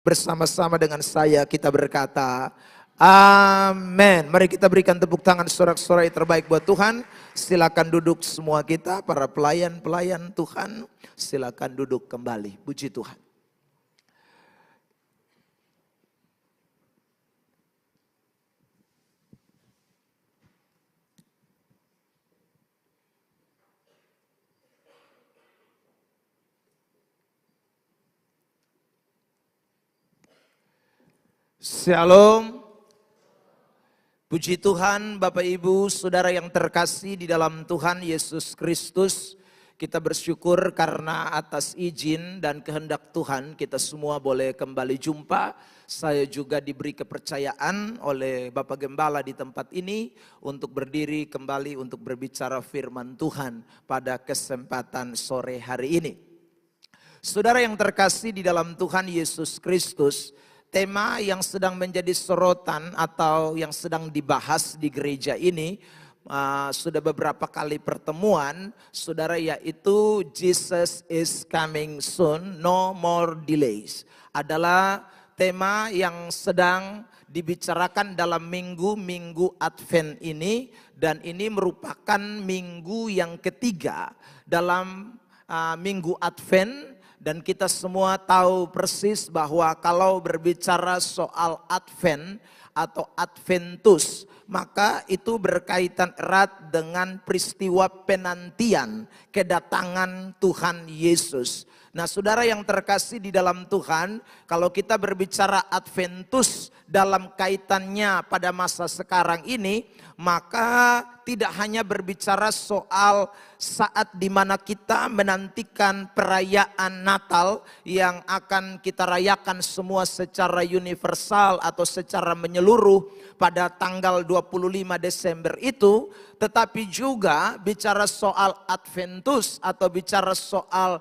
Bersama-sama dengan saya kita berkata, amin. Mari kita berikan tepuk tangan sorak-sorai terbaik buat Tuhan. Silakan duduk semua kita, para pelayan-pelayan Tuhan. Silakan duduk kembali. Puji Tuhan. Shalom. Puji Tuhan, Bapak Ibu, Saudara yang terkasih di dalam Tuhan Yesus Kristus. Kita bersyukur karena atas izin dan kehendak Tuhan kita semua boleh kembali jumpa. Saya juga diberi kepercayaan oleh Bapak Gembala di tempat ini untuk berdiri kembali untuk berbicara firman Tuhan pada kesempatan sore hari ini. Saudara yang terkasih di dalam Tuhan Yesus Kristus, tema yang sedang menjadi sorotan atau yang sedang dibahas di gereja ini sudah beberapa kali pertemuan, saudara, yaitu Jesus is coming soon, no more delays. Adalah tema yang sedang dibicarakan dalam minggu Advent ini, dan ini merupakan minggu yang ketiga dalam minggu Advent. Dan kita semua tahu persis bahwa kalau berbicara soal Advent atau Adventus, maka itu berkaitan erat dengan peristiwa penantian kedatangan Tuhan Yesus. Nah, saudara yang terkasih di dalam Tuhan, kalau kita berbicara Adventus dalam kaitannya pada masa sekarang ini, maka tidak hanya berbicara soal saat di mana kita menantikan perayaan Natal yang akan kita rayakan semua secara universal atau secara menyeluruh pada tanggal 25 Desember itu, tetapi juga bicara soal Adventus atau bicara soal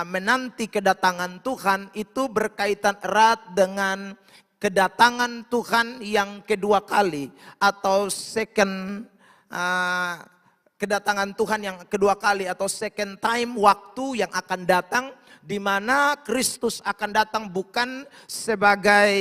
menanti kedatangan Tuhan, itu berkaitan erat dengan kedatangan Tuhan yang kedua kali atau kedatangan Tuhan yang kedua kali atau second time, waktu yang akan datang di mana Kristus akan datang bukan sebagai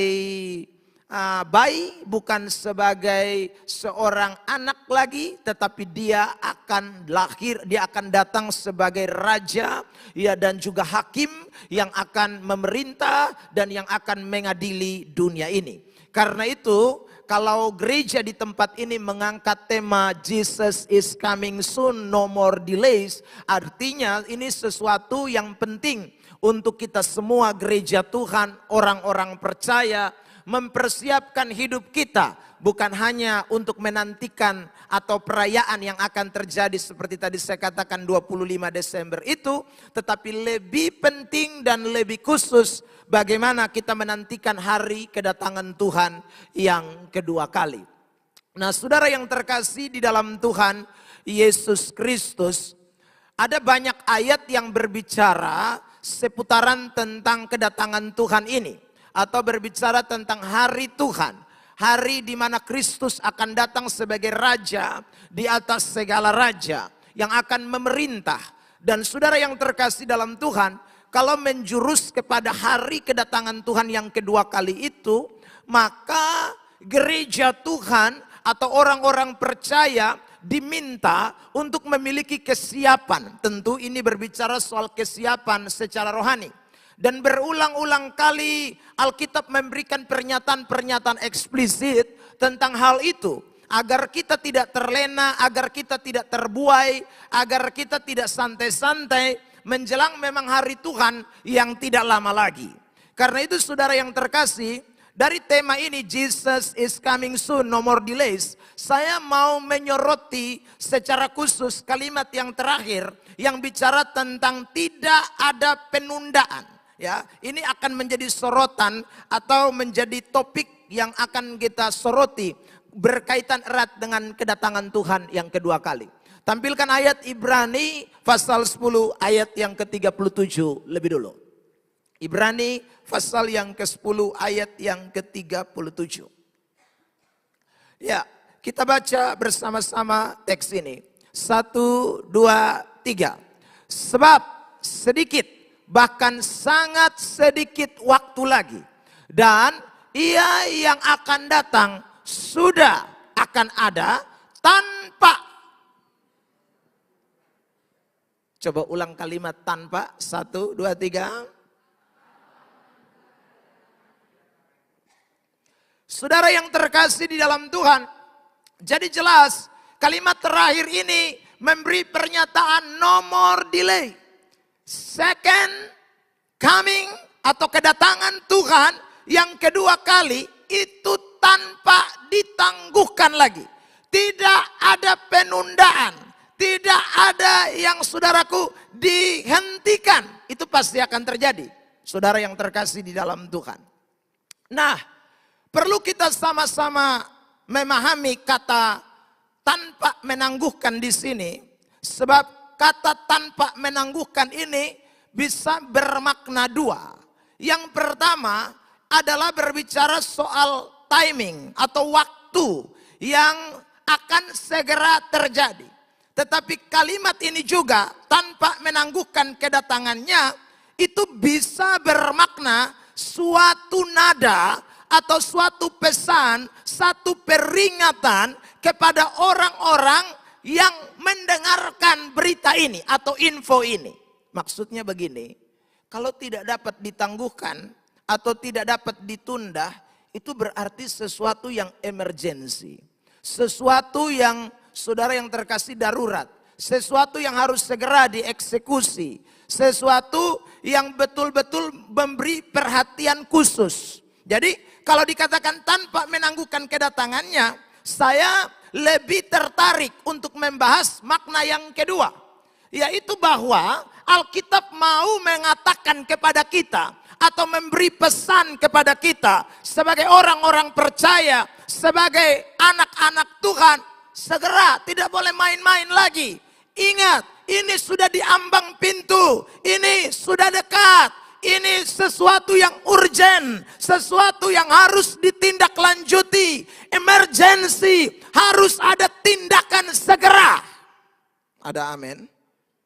bayi, bukan sebagai seorang anak lagi, tetapi dia akan lahir, dia akan datang sebagai raja ya, dan juga hakim yang akan memerintah dan yang akan mengadili dunia ini. Karena itu, kalau gereja di tempat ini mengangkat tema Jesus is coming soon, no more delays, artinya ini sesuatu yang penting untuk kita semua gereja Tuhan, orang-orang percaya, mempersiapkan hidup kita bukan hanya untuk menantikan atau perayaan yang akan terjadi seperti tadi saya katakan 25 Desember itu, tetapi lebih penting dan lebih khusus bagaimana kita menantikan hari kedatangan Tuhan yang kedua kali. Nah, saudara yang terkasih di dalam Tuhan Yesus Kristus, ada banyak ayat yang berbicara seputaran tentang kedatangan Tuhan ini, atau berbicara tentang hari Tuhan, hari di mana Kristus akan datang sebagai raja di atas segala raja yang akan memerintah. Dan saudara yang terkasih dalam Tuhan, kalau menjurus kepada hari kedatangan Tuhan yang kedua kali itu, maka gereja Tuhan atau orang-orang percaya diminta untuk memiliki kesiapan. Tentu ini berbicara soal kesiapan secara rohani. Dan berulang-ulang kali Alkitab memberikan pernyataan-pernyataan eksplisit tentang hal itu. Agar kita tidak terlena, agar kita tidak terbuai, agar kita tidak santai-santai menjelang memang hari Tuhan yang tidak lama lagi. Karena itu saudara yang terkasih, dari tema ini Jesus is coming soon, no more delays, saya mau menyoroti secara khusus kalimat yang terakhir yang bicara tentang tidak ada penundaan. Ya, ini akan menjadi sorotan atau menjadi topik yang akan kita soroti berkaitan erat dengan kedatangan Tuhan yang kedua kali. Tampilkan ayat Ibrani pasal 10 ayat yang ke-37 lebih dulu. Ibrani pasal yang ke-10 ayat yang ke-37. Ya, kita baca bersama-sama teks ini. 1, 2, 3. Sebab sedikit, bahkan sangat sedikit waktu lagi, Dan ia yang akan datang sudah akan ada tanpa. Coba ulang kalimat tanpa. 1, 2, 3. Saudara yang terkasih di dalam Tuhan, jadi jelas kalimat terakhir ini memberi pernyataan no more delay. Second coming atau kedatangan Tuhan yang kedua kali itu tanpa ditangguhkan lagi. Tidak ada penundaan, tidak ada yang saudaraku dihentikan. Itu pasti akan terjadi, saudara yang terkasih di dalam Tuhan. Nah, perlu kita sama-sama memahami kata tanpa menangguhkan di sini. Sebab kata tanpa menangguhkan ini bisa bermakna dua. Yang pertama adalah berbicara soal timing atau waktu yang akan segera terjadi. Tetapi kalimat ini juga tanpa menangguhkan kedatangannya itu bisa bermakna suatu nada atau suatu pesan, satu peringatan kepada orang-orang yang mendengarkan berita ini atau info ini. Maksudnya begini, kalau tidak dapat ditangguhkan atau tidak dapat ditunda, itu berarti sesuatu yang emergensi. Sesuatu yang saudara yang terkasih darurat. Sesuatu yang harus segera dieksekusi. Sesuatu yang betul-betul memberi perhatian khusus. Jadi kalau dikatakan tanpa menangguhkan kedatangannya, saya lebih tertarik untuk membahas makna yang kedua. Yaitu bahwa Alkitab mau mengatakan kepada kita atau memberi pesan kepada kita sebagai orang-orang percaya, sebagai anak-anak Tuhan, segera, tidak boleh main-main lagi. Ingat, ini sudah diambang pintu, ini sudah dekat, ini sesuatu yang urgent, sesuatu yang harus ditindaklanjuti, emergency, harus ada tindakan segera. Ada amin?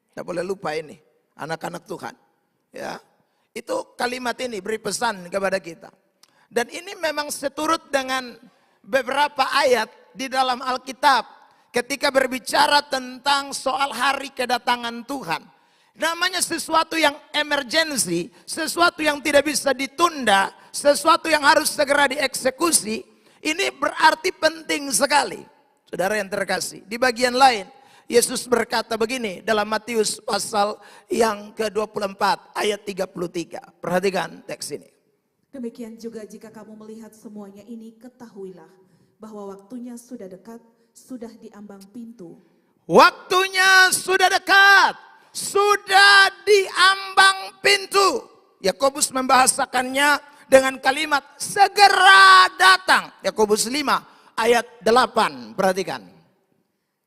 Tidak boleh lupa ini, anak-anak Tuhan. Ya, itu kalimat ini beri pesan kepada kita. Dan ini memang seturut dengan beberapa ayat di dalam Alkitab ketika berbicara tentang soal hari kedatangan Tuhan. Namanya sesuatu yang emergency, sesuatu yang tidak bisa ditunda, sesuatu yang harus segera dieksekusi. Ini berarti penting sekali. Saudara yang terkasih, di bagian lain Yesus berkata begini dalam Matius pasal yang ke-24 ayat 33. Perhatikan teks ini. Demikian juga jika kamu melihat semuanya ini, ketahuilah bahwa waktunya sudah dekat, sudah diambang pintu. Waktunya sudah dekat, sudah diambang pintu. Yakobus membahasakannya dengan kalimat segera datang. Yakobus 5 ayat 8. Perhatikan.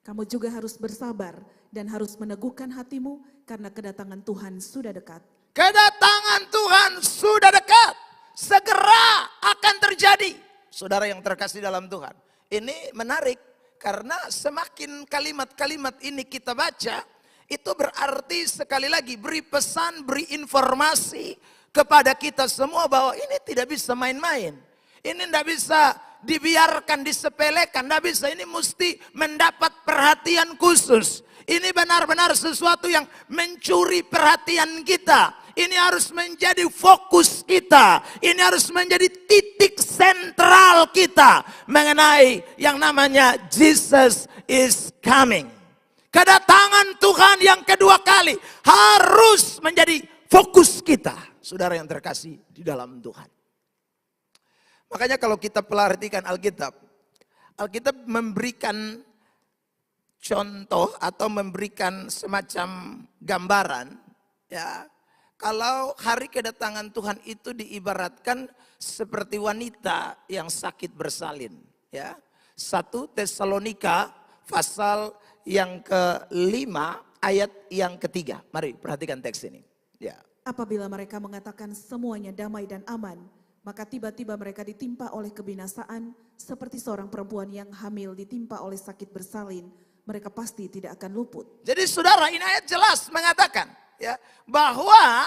Kamu juga harus bersabar dan harus meneguhkan hatimu karena kedatangan Tuhan sudah dekat. Kedatangan Tuhan sudah dekat. Segera akan terjadi. Saudara yang terkasih dalam Tuhan. Ini menarik karena semakin kalimat-kalimat ini kita baca, itu berarti sekali lagi beri pesan, beri informasi kepada kita semua bahwa ini tidak bisa main-main. Ini tidak bisa dibiarkan, disepelekan, tidak bisa. Ini mesti mendapat perhatian khusus. Ini benar-benar sesuatu yang mencuri perhatian kita. Ini harus menjadi fokus kita. Ini harus menjadi titik sentral kita mengenai yang namanya Jesus is coming. Kedatangan Tuhan yang kedua kali harus menjadi fokus kita. Saudara yang terkasih di dalam Tuhan. Makanya kalau kita perhatikan Alkitab, Alkitab memberikan contoh atau memberikan semacam gambaran, ya. Kalau hari kedatangan Tuhan itu diibaratkan seperti wanita yang sakit bersalin, ya. 1 Tesalonika pasal yang ke-5 ayat yang ke-3. Mari perhatikan teks ini. Ya. Apabila mereka mengatakan semuanya damai dan aman, maka tiba-tiba mereka ditimpa oleh kebinasaan seperti seorang perempuan yang hamil ditimpa oleh sakit bersalin. Mereka pasti tidak akan luput. Jadi saudara, ini ayat jelas mengatakan ya bahwa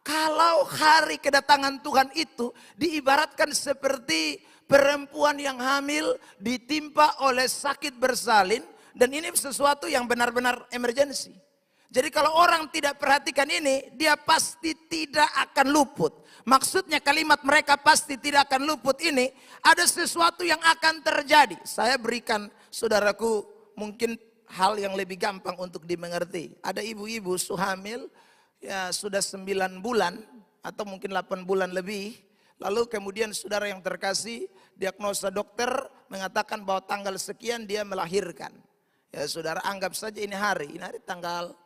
Kalau hari kedatangan Tuhan itu diibaratkan seperti perempuan yang hamil ditimpa oleh sakit bersalin. Dan ini sesuatu yang benar-benar emergensi. Jadi kalau orang tidak perhatikan ini, dia pasti tidak akan luput. Maksudnya kalimat mereka pasti tidak akan luput ini, ada sesuatu yang akan terjadi. Saya berikan saudaraku mungkin hal yang lebih gampang untuk dimengerti. Ada ibu-ibu hamil, ya sudah 9 bulan atau mungkin 8 bulan lebih. Lalu kemudian saudara yang terkasih, diagnosa dokter mengatakan bahwa tanggal sekian dia melahirkan. Ya saudara anggap saja ini hari tanggal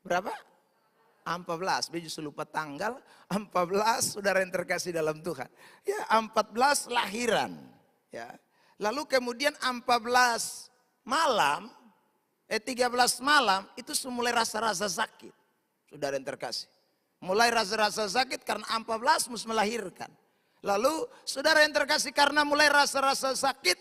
berapa? 14, dia justru lupa tanggal, 14 saudara yang terkasih dalam Tuhan. Ya 14 lahiran. Ya. Lalu kemudian 14 malam, 13 malam itu mulai rasa-rasa sakit. Saudara yang terkasih. Mulai rasa-rasa sakit karena 14 mesti melahirkan. Lalu saudara yang terkasih karena mulai rasa-rasa sakit,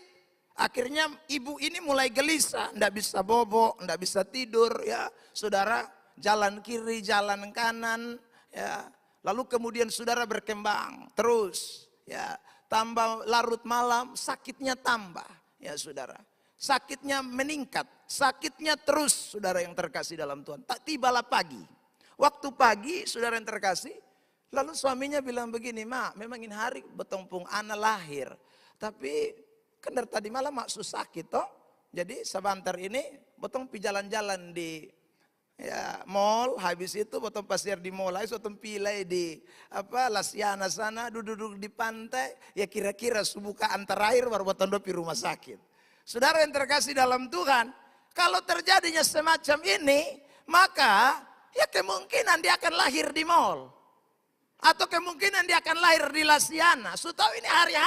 akhirnya ibu ini mulai gelisah, enggak bisa bobo, enggak bisa tidur ya. Saudara jalan kiri, jalan kanan ya. Lalu kemudian saudara berkembang terus ya. Tambah larut malam, sakitnya tambah ya saudara. Sakitnya meningkat, sakitnya terus saudara yang terkasih dalam Tuhan. Tak tibalah pagi. Waktu pagi saudara yang terkasih, lalu suaminya bilang begini, "Mak, memang ini hari betompung anak lahir. Tapi kan dari tadi malam mak susah sakit toh. Jadi sebentar ini botong pi jalan-jalan di ya mall, habis itu botong pasir di mall, habis botong pilih di Lasiana sana, duduk-duduk di pantai, ya kira-kira subukaan terakhir baru botong dopi rumah sakit." Saudara yang terkasih dalam Tuhan, kalau terjadinya semacam ini, maka ya kemungkinan dia akan lahir di mall. Atau kemungkinan dia akan lahir di Lasiana. Tahu ini hari H,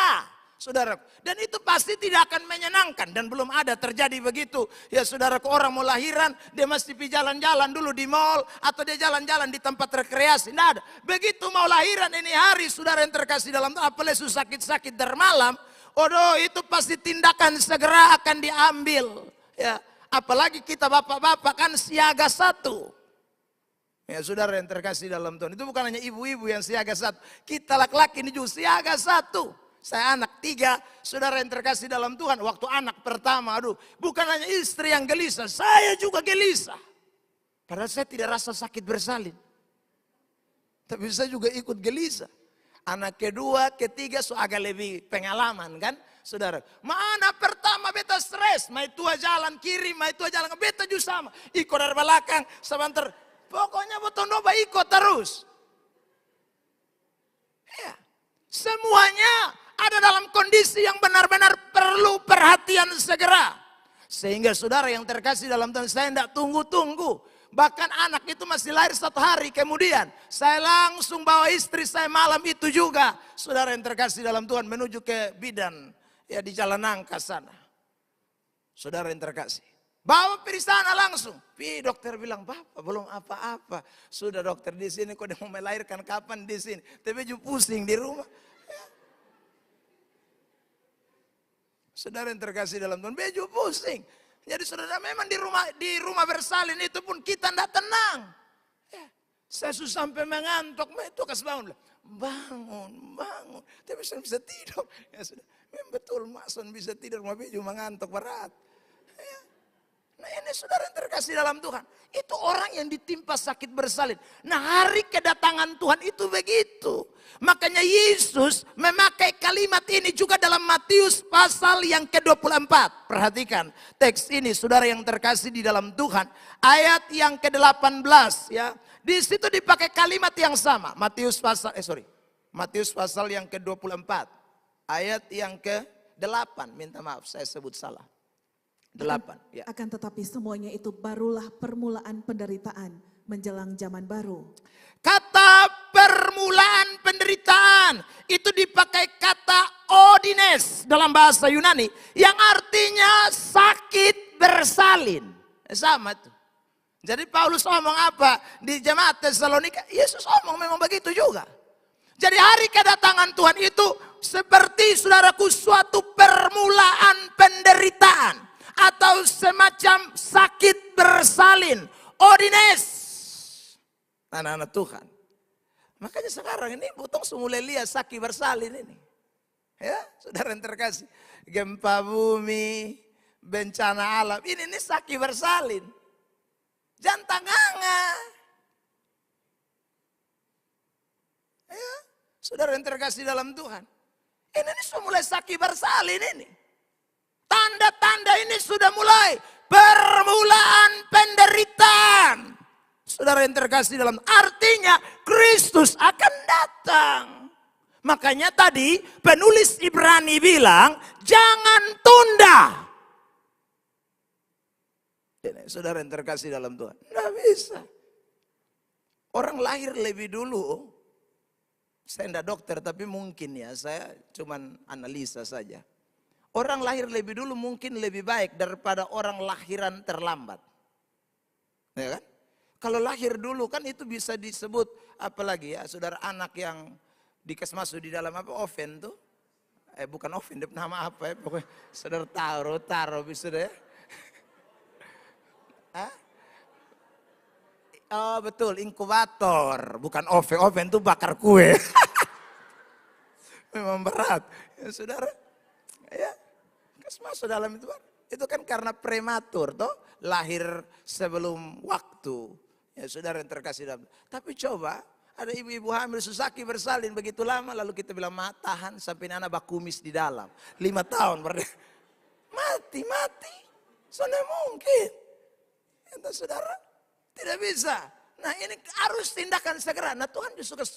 saudara. Dan itu pasti tidak akan menyenangkan. Dan belum ada terjadi begitu. Ya saudara, orang mau lahiran, dia mesti pergi jalan-jalan dulu di mall. Atau dia jalan-jalan di tempat rekreasi. Tidak ada. Begitu mau lahiran ini hari, saudara yang terkasih dalam Tuhan, apalagi sakit-sakit dari malam. Odoh, itu pasti tindakan segera akan diambil. Ya, apalagi kita bapak-bapak kan siaga 1. Ya saudara yang terkasih dalam Tuhan, itu bukan hanya ibu-ibu yang siaga 1. Kita laki-laki ini juga siaga 1. Saya anak 3, saudara yang terkasih dalam Tuhan. Waktu anak pertama, bukan hanya istri yang gelisah, saya juga gelisah. Padahal saya tidak rasa sakit bersalin. Tapi saya juga ikut gelisah. Anak kedua, ketiga so agak lebih pengalaman kan, saudara. Mana pertama beta stres, mai tua jalan kiri, mai tua jalan beta juga sama. Ikut dari belakang, sebentar. Pokoknya botong doba ikut terus. Ya, semuanya ada dalam kondisi yang benar-benar perlu perhatian segera. Sehingga saudara yang terkasih dalam Tuhan, saya tidak tunggu-tunggu. Bahkan anak itu masih lahir 1 hari kemudian. Saya langsung bawa istri saya malam itu juga. Saudara yang terkasih dalam Tuhan menuju ke bidan. Ya di Jalan Nangka sana. Saudara yang terkasih. Bawa pergi sana langsung. Dokter bilang, "Bapak belum apa-apa." Sudah dokter di sini, kok dia mau melahirkan kapan di sini. Tapi juga pusing di rumah. Ya. Saudara yang terkasih dalam Tuhan, beju pusing. Jadi saudara memang di rumah bersalin itu pun kita tidak tenang. Ya. Saya susah sampai mengantuk, itu kasih bangun. Bangun. Tapi saya bisa tidur. Ya sudah, memang betul mason bisa tidur, tapi beju mengantuk berat. Ya. Nah ini saudara yang terkasih dalam Tuhan. Itu orang yang ditimpa sakit bersalin. Nah hari kedatangan Tuhan itu begitu. Makanya Yesus memakai kalimat ini juga dalam Matius pasal yang ke-24. Perhatikan teks ini saudara yang terkasih di dalam Tuhan. Ayat yang ke-18 ya. Di situ dipakai kalimat yang sama. Matius pasal yang ke-24. Ayat yang ke-8. Minta maaf saya sebut salah. 8. Ya. Akan tetapi semuanya itu barulah permulaan penderitaan menjelang zaman baru. Kata permulaan penderitaan itu dipakai kata odines dalam bahasa Yunani yang artinya sakit bersalin. Sama tuh. Jadi Paulus omong apa di jemaat Tesalonika? Yesus omong memang begitu juga. Jadi hari kedatangan Tuhan itu seperti saudaraku suatu permulaan penderitaan. Atau semacam sakit bersalin. Odines. Anak-anak Tuhan. Makanya sekarang ini butong semula lihat saki bersalin ini. Ya, saudara yang terkasih. Gempa bumi, bencana alam. Ini saki bersalin. Jantanganga. Ya, saudara yang terkasih dalam Tuhan. Ini sudah mulai saki bersalin ini. Tanda-tanda ini sudah mulai. Permulaan penderitaan. Saudara yang terkasih dalam, artinya Kristus akan datang. Makanya tadi penulis Ibrani bilang, jangan tunda. Ini, saudara yang terkasih dalam Tuhan, tidak bisa. Orang lahir lebih dulu, saya tidak dokter tapi mungkin ya, saya cuman analisa saja. Orang lahir lebih dulu mungkin lebih baik daripada orang lahiran terlambat. Ya kan? Kalau lahir dulu kan itu bisa disebut apalagi ya, saudara, anak yang masuk di dalam apa, oven tuh. Bukan oven, nama apa ya, pokoknya saudara taruh bisa deh. Oh betul, inkubator, bukan oven. Oven tuh bakar kue. Memang berat, ya saudara. Ya, masuk dalam itu kan karena prematur toh, lahir sebelum waktu. Ya saudara yang terkasih dalam. Tapi coba ada ibu-ibu hamil susaki bersalin begitu lama, lalu kita bilang tahan sampai anak bakumis di dalam 5 tahun mati. Soalnya mungkin. Itu saudara tidak bisa. Nah ini harus tindakan segera. Nah Tuhan suka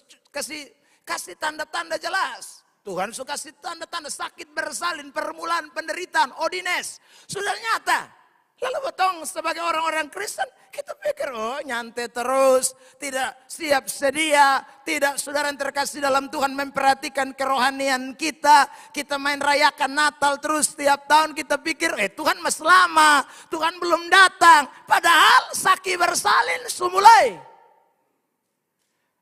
kasih tanda-tanda jelas. Tuhan suka kasih tanda-tanda sakit bersalin, permulaan penderitaan, odines. Sudah nyata. Lalu betong sebagai orang-orang Kristen, kita pikir, oh nyantai terus, tidak siap sedia, tidak saudara yang terkasih dalam Tuhan memperhatikan kerohanian kita. Kita main rayakan Natal terus setiap tahun, kita pikir, Tuhan masih lama, Tuhan belum datang. Padahal sakit bersalin sumulai.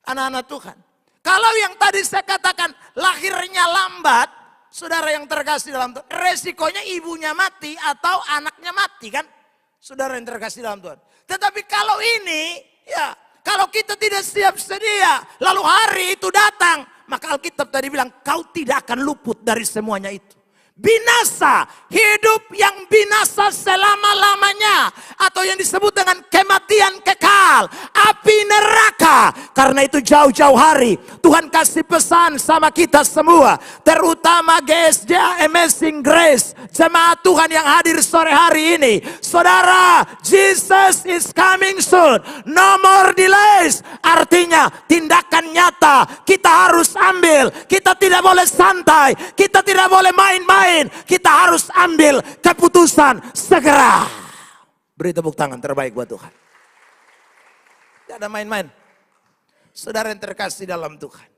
Anak-anak Tuhan, kalau yang tadi saya katakan lahirnya lambat, saudara yang terkasih dalam Tuhan, resikonya ibunya mati atau anaknya mati kan? Saudara yang terkasih dalam Tuhan. Tetapi kalau ini, ya kalau kita tidak siap sedia, lalu hari itu datang, maka Alkitab tadi bilang, kau tidak akan luput dari semuanya itu. Binasa, hidup yang binasa selama-lamanya. Atau yang disebut dengan kematian kekal, api neraka. Karena itu jauh-jauh hari Tuhan kasih pesan sama kita semua, terutama GSJ Amazing Grace, jemaat Tuhan yang hadir sore hari ini. Saudara, Jesus is coming soon, no more delays. Artinya tindakan nyata kita harus ambil. Kita tidak boleh santai, kita tidak boleh main-main. Kita harus ambil keputusan segera. Beri tepuk tangan terbaik buat Tuhan. Tidak ada main-main. Saudara yang terkasih dalam Tuhan.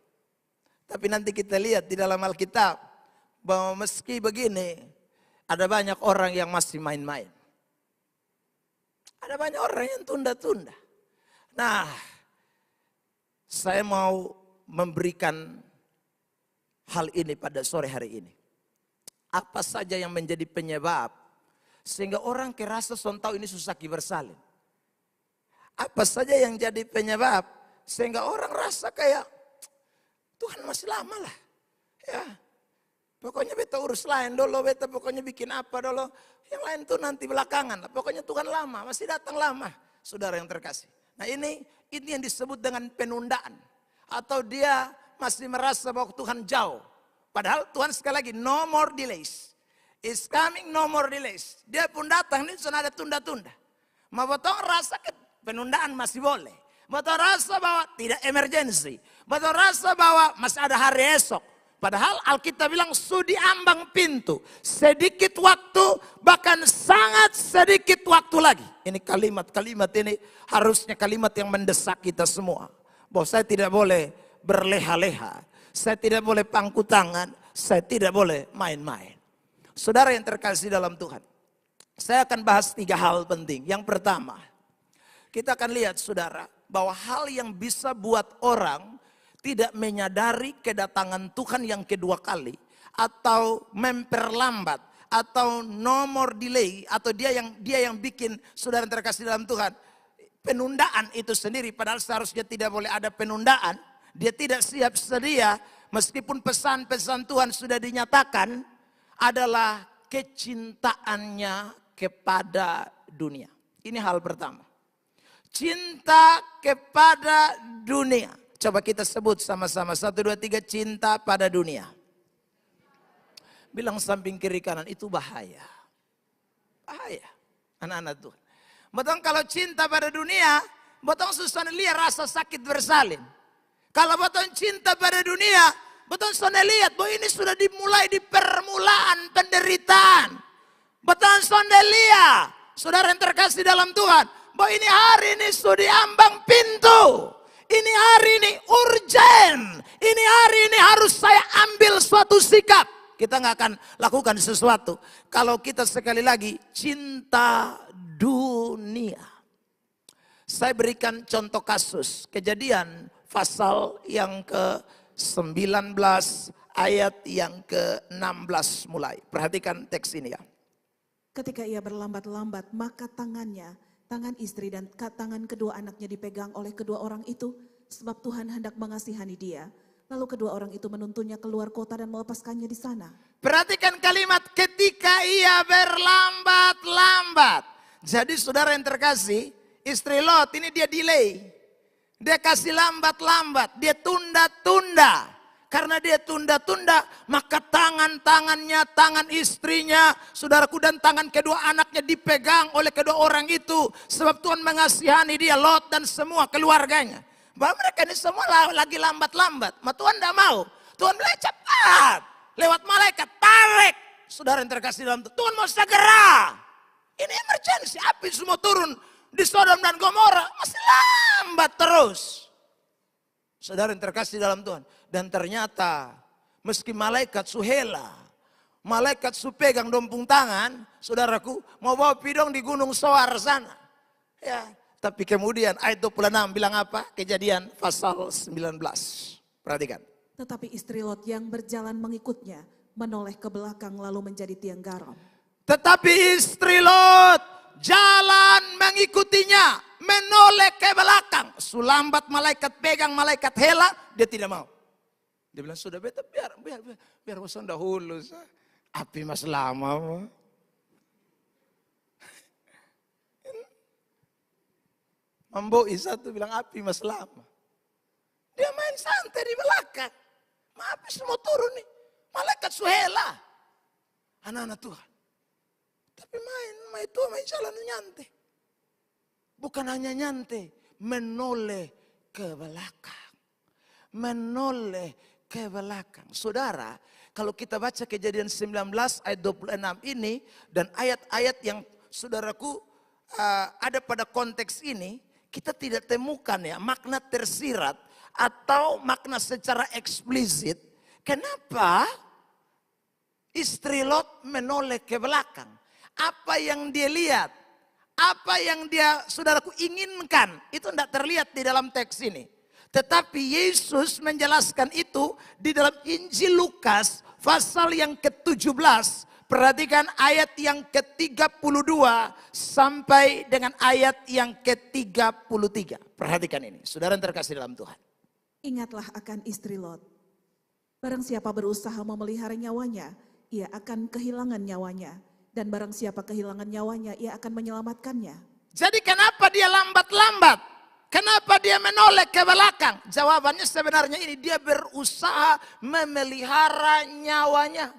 Tapi nanti kita lihat di dalam Alkitab bahwa meski begini, ada banyak orang yang masih main-main. Ada banyak orang yang tunda-tunda. Nah, saya mau memberikan hal ini pada sore hari ini. Apa saja yang menjadi penyebab sehingga orang kerasa sontau ini susah bersalin? Apa saja yang jadi penyebab sehingga orang rasa kayak Tuhan masih lama lah. Ya, pokoknya beta urus lain dulu, beta pokoknya bikin apa dulu. Yang lain tuh nanti belakangan. Pokoknya Tuhan lama, masih datang lama. Saudara yang terkasih. Nah ini yang disebut dengan penundaan. Atau dia masih merasa bahwa Tuhan jauh. Padahal Tuhan sekali lagi, no more delays. Is coming, no more delays. Dia pun datang, ini sudah ada tunda-tunda. Mau potong rasa penundaan masih boleh. Potong rasa bahwa tidak emergency. Potong rasa bahwa masih ada hari esok. Padahal Alkitab bilang sudi ambang pintu. Sedikit waktu, bahkan sangat sedikit waktu lagi. Ini kalimat-kalimat ini harusnya kalimat yang mendesak kita semua. Bahwa saya tidak boleh berleha-leha. Saya tidak boleh pangku tangan, saya tidak boleh main-main. Saudara yang terkasih dalam Tuhan, saya akan bahas 3 hal penting. Yang pertama, kita akan lihat saudara, bahwa hal yang bisa buat orang tidak menyadari kedatangan Tuhan yang kedua kali, atau memperlambat, atau no more delay, atau dia yang bikin saudara yang terkasih dalam Tuhan, penundaan itu sendiri, padahal seharusnya tidak boleh ada penundaan. Dia tidak siap sedia, meskipun pesan-pesan Tuhan sudah dinyatakan, adalah kecintaannya kepada dunia. Ini hal pertama. Cinta kepada dunia. Coba kita sebut sama-sama. 1, 2, 3, cinta pada dunia. Bilang samping kiri kanan, itu bahaya. Bahaya. Anak-anak Tuhan. Betul kalau cinta pada dunia, betul susah lihat rasa sakit bersalin. Kalau betul cinta pada dunia, betul susah lihat bahwa ini sudah dimulai di permulaan penderitaan. Betul susah lihat, saudara yang terkasih dalam Tuhan, bahwa ini hari ini sudah diambang pintu. Ini hari ini urgen. Ini hari ini harus saya ambil suatu sikap. Kita nggak akan lakukan sesuatu kalau kita sekali lagi cinta dunia. Saya berikan contoh kasus Kejadian pasal yang ke-19 ayat yang ke-16 mulai. Perhatikan teks ini ya. Ketika ia berlambat-lambat, maka tangan istri dan tangan kedua anaknya dipegang oleh kedua orang itu, sebab Tuhan hendak mengasihani dia. Lalu kedua orang itu menuntunnya keluar kota dan melepaskannya di sana. Perhatikan kalimat ketika ia berlambat-lambat. Jadi saudara yang terkasih, istri Lot ini dia delay. Dia kasih lambat-lambat, dia tunda-tunda. Karena dia tunda-tunda, maka tangan-tangannya, tangan istrinya, saudaraku, dan tangan kedua anaknya dipegang oleh kedua orang itu. Sebab Tuhan mengasihani dia, Lot dan semua keluarganya. Bahwa mereka ini semua lagi lambat-lambat. Tuhan tidak mau. Tuhan bilang cepat. Lewat malaikat, tarik. Saudara yang terkasih dalam Tuhan mau segera. Ini emergency, api semua turun di Sodom dan Gomora. Masih lambat terus. Saudara yang terkasih dalam Tuhan. Dan ternyata meski malaikat suhela, malaikat su pegang dompung tangan, saudaraku mau bawa pidong di Gunung Soar sana. Ya, tapi kemudian ayat 26 bilang apa? Kejadian pasal 19. Perhatikan. Tetapi istri Lot yang berjalan mengikutnya menoleh ke belakang lalu menjadi tiang garam. Tetapi istri Lot jalan mengikutinya, menoleh ke belakang. Sulambat malaikat pegang, malaikat hela, dia tidak mau. Dia bilang sudah beta biar bosan dahulu. Api mas lama. Mamboi satu bilang api mas lama. Dia main santai di belakang. Api semua turun nih. Malaikat suhela. Anak-anak Tuhan. Tapi main jalan nyantai. Bukan hanya nyantai, menoleh ke belakang. Menoleh ke belakang. Saudara, kalau kita baca Kejadian 19 ayat 26 ini dan ayat-ayat yang saudaraku ada pada konteks ini, kita tidak temukan ya makna tersirat atau makna secara eksplisit. Kenapa istri Lot menoleh ke belakang? Apa yang dia lihat? Apa yang dia saudaraku inginkan? Itu tidak terlihat di dalam teks ini. Tetapi Yesus menjelaskan itu di dalam Injil Lukas pasal yang ke-17. Perhatikan ayat yang ke-32 sampai dengan ayat yang ke-33. Perhatikan ini, saudara yang terkasih dalam Tuhan. Ingatlah akan istri Lot. Barang siapa berusaha memelihara nyawanya, ia akan kehilangan nyawanya. Dan barang siapa kehilangan nyawanya, ia akan menyelamatkannya. Jadi kenapa dia lambat-lambat? Kenapa dia menoleh ke belakang? Jawabannya sebenarnya ini, dia berusaha memelihara nyawanya.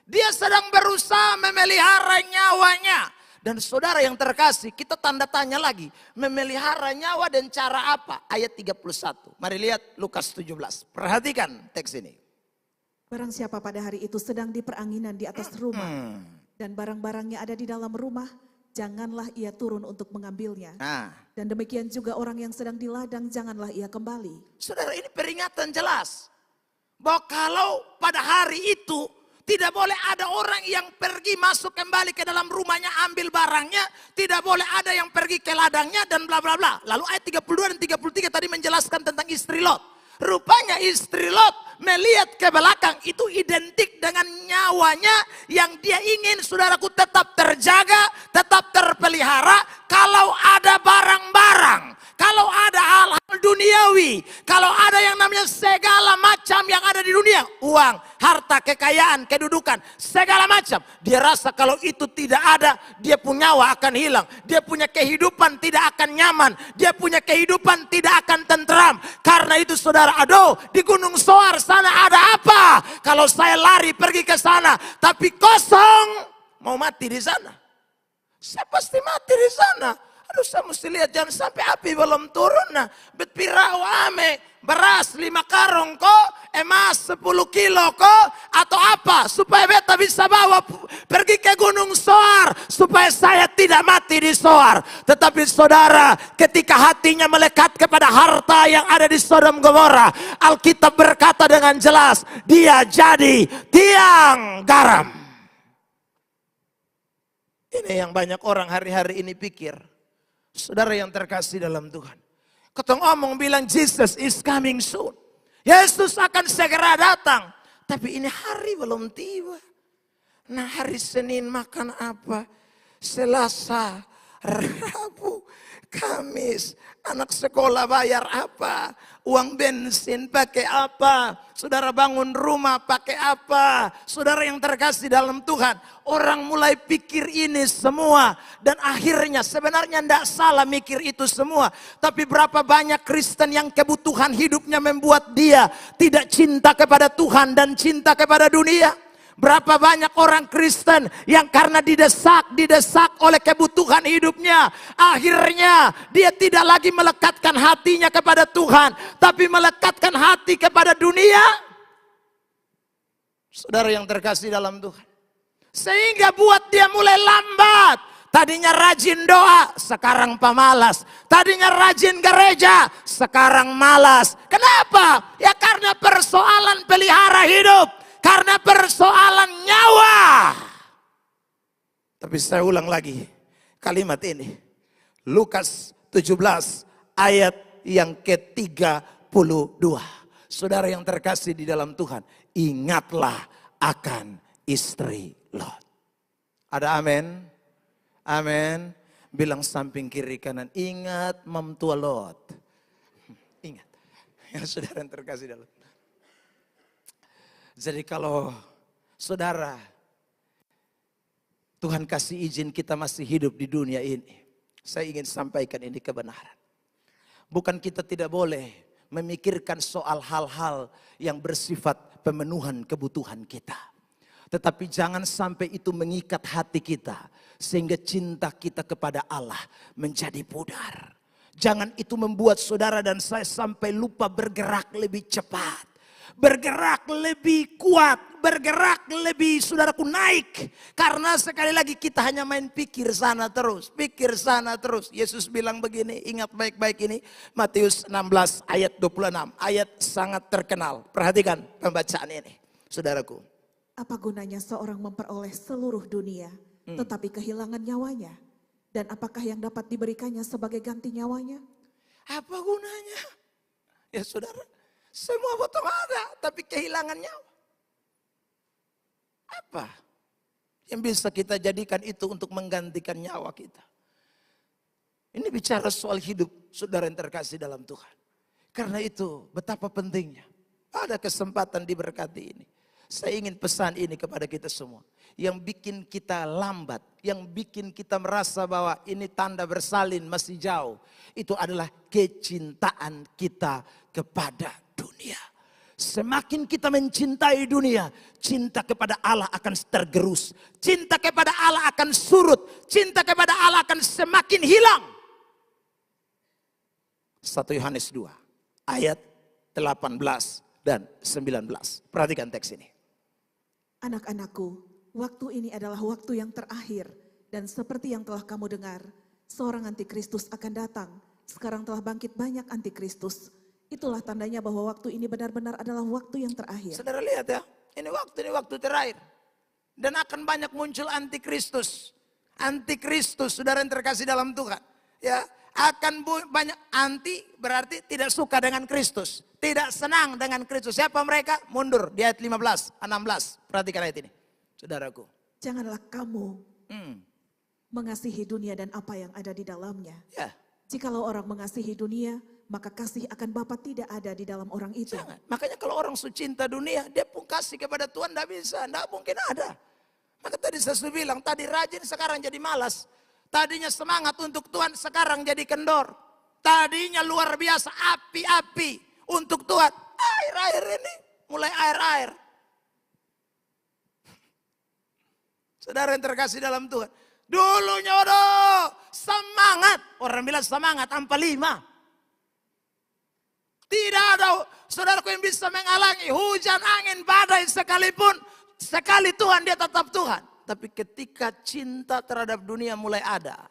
Dia sedang berusaha memelihara nyawanya. Dan saudara yang terkasih, kita tanda tanya lagi. Memelihara nyawa dan cara apa? Ayat 31. Mari lihat Lukas 17. Perhatikan teks ini. Barang siapa pada hari itu sedang di peranginan di atas rumah. Dan barang-barangnya ada di dalam rumah. Janganlah ia turun untuk mengambilnya. Dan demikian juga orang yang sedang di ladang, janganlah ia kembali. Saudara, ini peringatan jelas. Bahwa kalau pada hari itu tidak boleh ada orang yang pergi masuk kembali ke dalam rumahnya ambil barangnya. Tidak boleh ada yang pergi ke ladangnya dan bla bla bla. Lalu ayat 32 dan 33 tadi menjelaskan tentang istri Lot. Rupanya istri Lot melihat ke belakang itu identik dengan nyawanya yang dia ingin saudaraku tetap terjaga, tetap terpelihara. Kalau ada barang-barang Kalau ada hal-hal duniawi, kalau ada yang namanya segala macam yang ada di dunia, uang, harta, kekayaan, kedudukan, segala macam, dia rasa kalau itu tidak ada, dia punya nyawa akan hilang, dia punya kehidupan tidak akan nyaman, dia punya kehidupan tidak akan tentram. Karena itu saudara, aduh, di Gunung Soar sana ada apa? Kalau saya lari pergi ke sana, tapi kosong, mau mati di sana. Saya pasti mati di sana. Aduh, saya mesti lihat jangan sampai api belum turun. Nah, bet pirau ame, beras 5 karung kok, emas 10 kilo kok, atau apa, supaya beta bisa bawa pergi ke Gunung Soar, supaya saya tidak mati di Soar. Tetapi saudara, ketika hatinya melekat kepada harta yang ada di Sodom Gomora, Alkitab berkata dengan jelas, dia jadi tiang garam. Ini yang banyak orang hari-hari ini pikir. Saudara yang terkasih dalam Tuhan. Ketong omong bilang Jesus is coming soon. Yesus akan segera datang. Tapi ini hari belum tiba. Nah, hari Senin makan apa? Selasa, Rabu, Kamis. Anak sekolah bayar apa? Uang bensin pakai apa? Saudara bangun rumah pakai apa? Saudara yang terkasih dalam Tuhan. Orang mulai pikir ini semua. Dan akhirnya sebenarnya tidak salah mikir itu semua. Tapi berapa banyak Kristen yang kebutuhan hidupnya membuat dia tidak cinta kepada Tuhan dan cinta kepada dunia. Berapa banyak orang Kristen yang karena didesak oleh kebutuhan hidupnya. Akhirnya dia tidak lagi melekatkan hatinya kepada Tuhan. Tapi melekatkan hati kepada dunia. Saudara yang terkasih dalam Tuhan. Sehingga buat dia mulai lambat. Tadinya rajin doa, sekarang pemalas. Tadinya rajin gereja, sekarang malas. Kenapa? Ya karena persoalan pelihara hidup. Karena persoalan nyawa. Tapi saya ulang lagi kalimat ini. Lukas 17 ayat yang ke-32. Saudara yang terkasih di dalam Tuhan. Ingatlah akan istri Lot. Ada amin? Amin. Bilang samping kiri kanan. Ingat memtua Lot. Ingat. Ya saudara yang terkasih dalam Tuhan. Jadi kalau saudara, Tuhan kasih izin kita masih hidup di dunia ini. Saya ingin sampaikan ini kebenaran. Bukan kita tidak boleh memikirkan soal hal-hal yang bersifat pemenuhan kebutuhan kita. Tetapi jangan sampai itu mengikat hati kita. Sehingga cinta kita kepada Allah menjadi pudar. Jangan itu membuat saudara dan saya sampai lupa bergerak lebih cepat. Bergerak lebih kuat, bergerak lebih saudaraku naik. Karena sekali lagi kita hanya main pikir sana terus, pikir sana terus. Yesus bilang begini, ingat baik-baik ini. Matius 16 ayat 26, ayat sangat terkenal. Perhatikan pembacaan ini, saudaraku. Apa gunanya seorang memperoleh seluruh dunia, tetapi kehilangan nyawanya? Dan apakah yang dapat diberikannya sebagai ganti nyawanya? Apa gunanya? Ya saudara. Semua potong ada, tapi kehilangan nyawa. Apa yang bisa kita jadikan itu untuk menggantikan nyawa kita? Ini bicara soal hidup saudara yang terkasih dalam Tuhan. Karena itu betapa pentingnya. Ada kesempatan diberkati ini. Saya ingin pesan ini kepada kita semua. Yang bikin kita lambat, yang bikin kita merasa bahwa ini tanda bersalin masih jauh. Itu adalah kecintaan kita kepada dunia. Semakin kita mencintai dunia, cinta kepada Allah akan tergerus. Cinta kepada Allah akan surut. Cinta kepada Allah akan semakin hilang. 1 Yohanes 2 ayat 18 dan 19. Perhatikan teks ini. Anak-anakku, waktu ini adalah waktu yang terakhir. Dan seperti yang telah kamu dengar, seorang antikristus akan datang. Sekarang telah bangkit banyak antikristus. Itulah tandanya bahwa waktu ini benar-benar adalah waktu yang terakhir. Saudara lihat ya, ini waktu terakhir. Dan akan banyak muncul antikristus. Antikristus, saudara yang terkasih dalam Tuhan. Ya, akan banyak anti berarti tidak suka dengan Kristus. Tidak senang dengan Kristus. Siapa mereka? Mundur di ayat 15, 16. Perhatikan ayat ini, saudaraku. Janganlah kamu mengasihi dunia dan apa yang ada di dalamnya. Ya. Jikalau orang mengasihi dunia, maka kasih akan Bapa tidak ada di dalam orang itu. Jangan. Makanya kalau orang cinta dunia, dia pun kasih kepada Tuhan tidak bisa, tidak mungkin ada. Maka tadi saya sudah bilang, tadi rajin sekarang jadi malas. Tadinya semangat untuk Tuhan sekarang jadi kendor. Tadinya luar biasa api-api untuk Tuhan. Air-air ini mulai air-air. Saudara yang terkasih dalam Tuhan. Dulunya waduh semangat. Orang bilang semangat ampa 5. Tidak ada saudaraku yang bisa menghalangi hujan, angin, badai sekalipun. Sekali Tuhan dia tetap Tuhan. Tapi ketika cinta terhadap dunia mulai ada.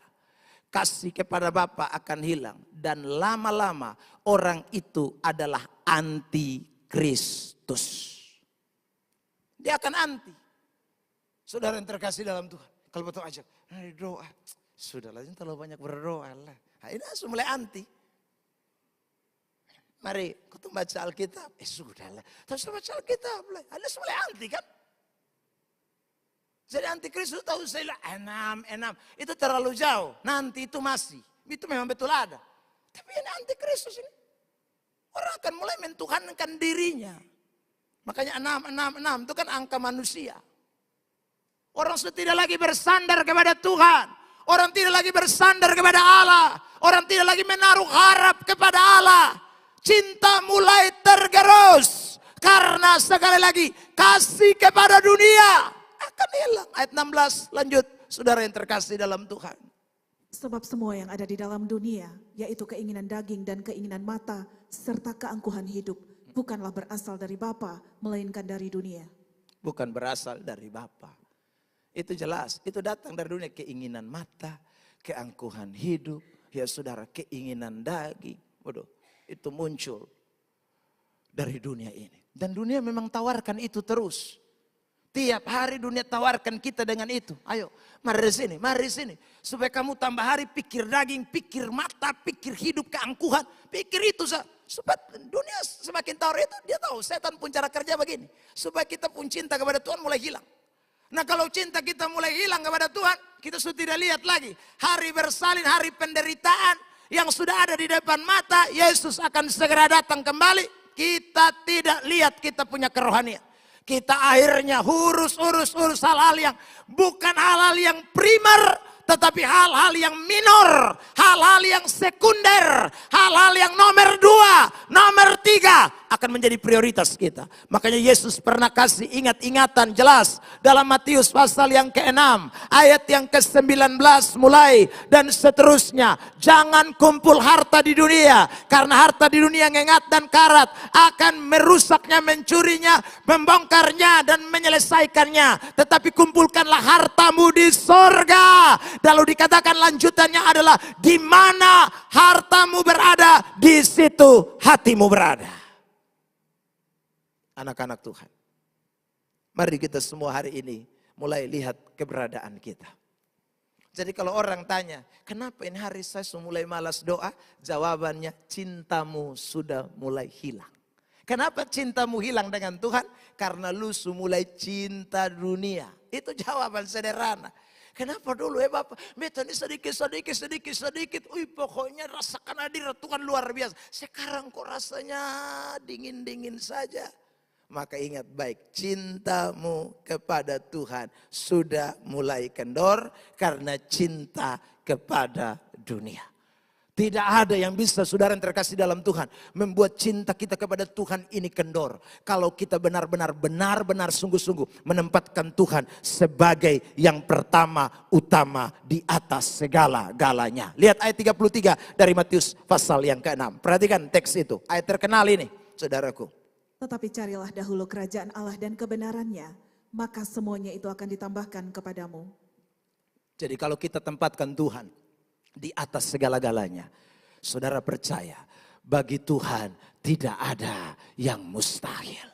Kasih kepada Bapa akan hilang. Dan lama-lama orang itu adalah anti-Kristus. Dia akan anti. Saudara yang terkasih dalam Tuhan. Kalau betul ajak, doa. Sudahlah, jangan terlalu banyak berdoa lah. Nah, ini langsung mulai anti. Mari kita baca Alkitab. Sudahlah, terus baca Alkitab lah. Ada mulai anti kan? Jadi anti-Kristus tahu saya enam. Itu terlalu jauh. Nanti itu masih. Itu memang betul ada. Tapi ini anti-Kristus ini. Orang akan mulai mentuhankan dirinya. Makanya 6 itu kan angka manusia. Orang sudah tidak lagi bersandar kepada Tuhan. Orang tidak lagi bersandar kepada Allah. Orang tidak lagi menaruh harap kepada Allah. Cinta mulai tergerus. Karena sekali lagi kasih kepada dunia akan hilang. Ayat 16 lanjut. Saudara yang terkasih dalam Tuhan. Sebab semua yang ada di dalam dunia, yaitu keinginan daging dan keinginan mata, serta keangkuhan hidup, bukanlah berasal dari Bapa, melainkan dari dunia. Bukan berasal dari Bapa. Itu jelas, itu datang dari dunia. Keinginan mata, keangkuhan hidup, ya saudara, keinginan daging. Waduh, itu muncul dari dunia ini. Dan dunia memang tawarkan itu terus. Tiap hari dunia tawarkan kita dengan itu. Ayo, mari di sini. Supaya kamu tambah hari pikir daging, pikir mata, pikir hidup, keangkuhan. Pikir itu saja. Supaya dunia semakin tawar itu, dia tahu setan pun cara kerja begini. Supaya kita pun cinta kepada Tuhan mulai hilang. Nah kalau cinta kita mulai hilang kepada Tuhan, kita sudah tidak lihat lagi. Hari bersalin, hari penderitaan yang sudah ada di depan mata, Yesus akan segera datang kembali. Kita tidak lihat kita punya kerohanian. Kita akhirnya urus hal-hal yang bukan hal-hal yang primer, tetapi hal-hal yang minor, hal-hal yang sekunder, hal-hal yang nomor 2, nomor 3 akan menjadi prioritas kita. Makanya Yesus pernah kasih ingat-ingatan jelas dalam Matius pasal yang ke-6, ayat yang ke-19 mulai dan seterusnya. Jangan kumpul harta di dunia, karena harta di dunia ngengat dan karat akan merusaknya, mencurinya, membongkarnya dan menyelesaikannya. Tetapi kumpulkanlah hartamu di sorga. Lalu dikatakan lanjutannya adalah di mana hartamu berada, di situ hatimu berada. Anak-anak Tuhan, mari kita semua hari ini mulai lihat keberadaan kita. Jadi kalau orang tanya, kenapa ini hari saya sudah mulai malas doa? Jawabannya, cintamu sudah mulai hilang. Kenapa cintamu hilang dengan Tuhan? Karena lu sudah mulai cinta dunia. Itu jawaban sederhana. Kenapa dulu Bapak? Beta ini sedikit. Pokoknya rasakan hadirat Tuhan luar biasa. Sekarang kok rasanya dingin-dingin saja. Maka ingat baik, cintamu kepada Tuhan sudah mulai kendor karena cinta kepada dunia. Tidak ada yang bisa, saudara yang terkasih dalam Tuhan, membuat cinta kita kepada Tuhan ini kendor. Kalau kita benar-benar sungguh-sungguh menempatkan Tuhan sebagai yang pertama, utama, di atas segala-galanya. Lihat ayat 33 dari Matius pasal yang ke-6. Perhatikan teks itu, ayat terkenal ini, saudaraku. Tetapi carilah dahulu kerajaan Allah dan kebenarannya, maka semuanya itu akan ditambahkan kepadamu. Jadi kalau kita tempatkan Tuhan di atas segala-galanya, saudara percaya, bagi Tuhan tidak ada yang mustahil.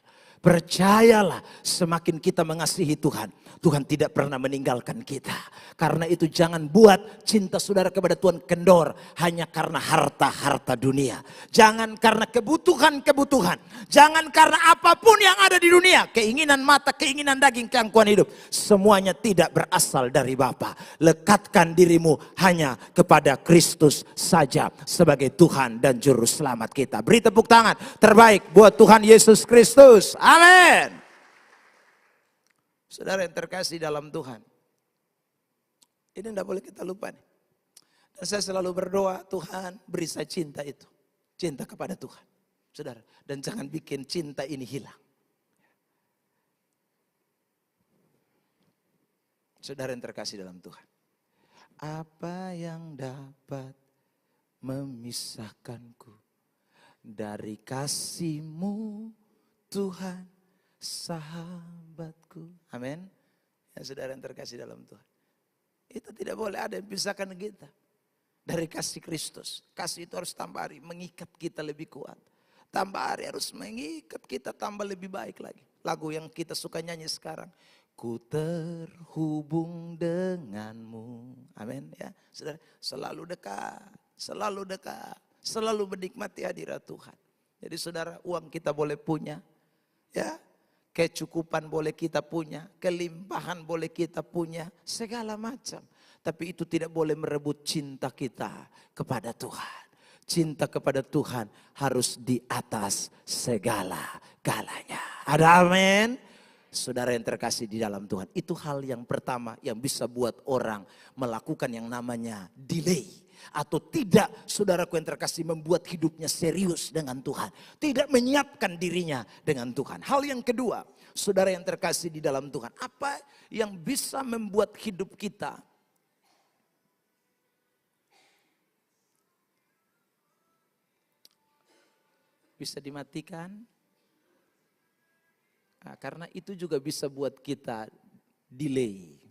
Percayalah, semakin kita mengasihi Tuhan, Tuhan tidak pernah meninggalkan kita. Karena itu jangan buat cinta saudara kepada Tuhan kendor hanya karena harta-harta dunia. Jangan karena kebutuhan-kebutuhan. Jangan karena apapun yang ada di dunia. Keinginan mata, keinginan daging, keangkuhan hidup. Semuanya tidak berasal dari Bapa. Lekatkan dirimu hanya kepada Kristus saja sebagai Tuhan dan Juru Selamat kita. Beri tepuk tangan terbaik buat Tuhan Yesus Kristus. Amin. Saudara yang terkasih dalam Tuhan. Ini tidak boleh kita lupa nih. Dan saya selalu berdoa, Tuhan beri saya cinta itu. Cinta kepada Tuhan. Saudara, dan jangan bikin cinta ini hilang. Saudara yang terkasih dalam Tuhan. Apa yang dapat memisahkanku dari kasih-Mu Tuhan sahabatku. Amin. Ya saudara yang terkasih dalam Tuhan. Itu tidak boleh ada yang pisahkan kita dari kasih Kristus. Kasih itu harus tambah hari mengikat kita lebih kuat. Tambah hari harus mengikat kita tambah lebih baik lagi. Lagu yang kita suka nyanyi sekarang. Ku terhubung denganmu. Amin ya. Saudara, selalu dekat. Selalu dekat. Selalu menikmati hadirat Tuhan. Jadi saudara, uang kita boleh punya. Ya, kecukupan boleh kita punya, kelimpahan boleh kita punya, segala macam. Tapi itu tidak boleh merebut cinta kita kepada Tuhan. Cinta kepada Tuhan harus di atas segala-galanya. Ada amin? Saudara yang terkasih di dalam Tuhan, itu hal yang pertama yang bisa buat orang melakukan yang namanya delay. Atau tidak, saudaraku yang terkasih, membuat hidupnya serius dengan Tuhan. Tidak menyiapkan dirinya dengan Tuhan. Hal yang kedua, saudara yang terkasih di dalam Tuhan. Apa yang bisa membuat hidup kita bisa dimatikan? Nah, karena itu juga bisa buat kita delay.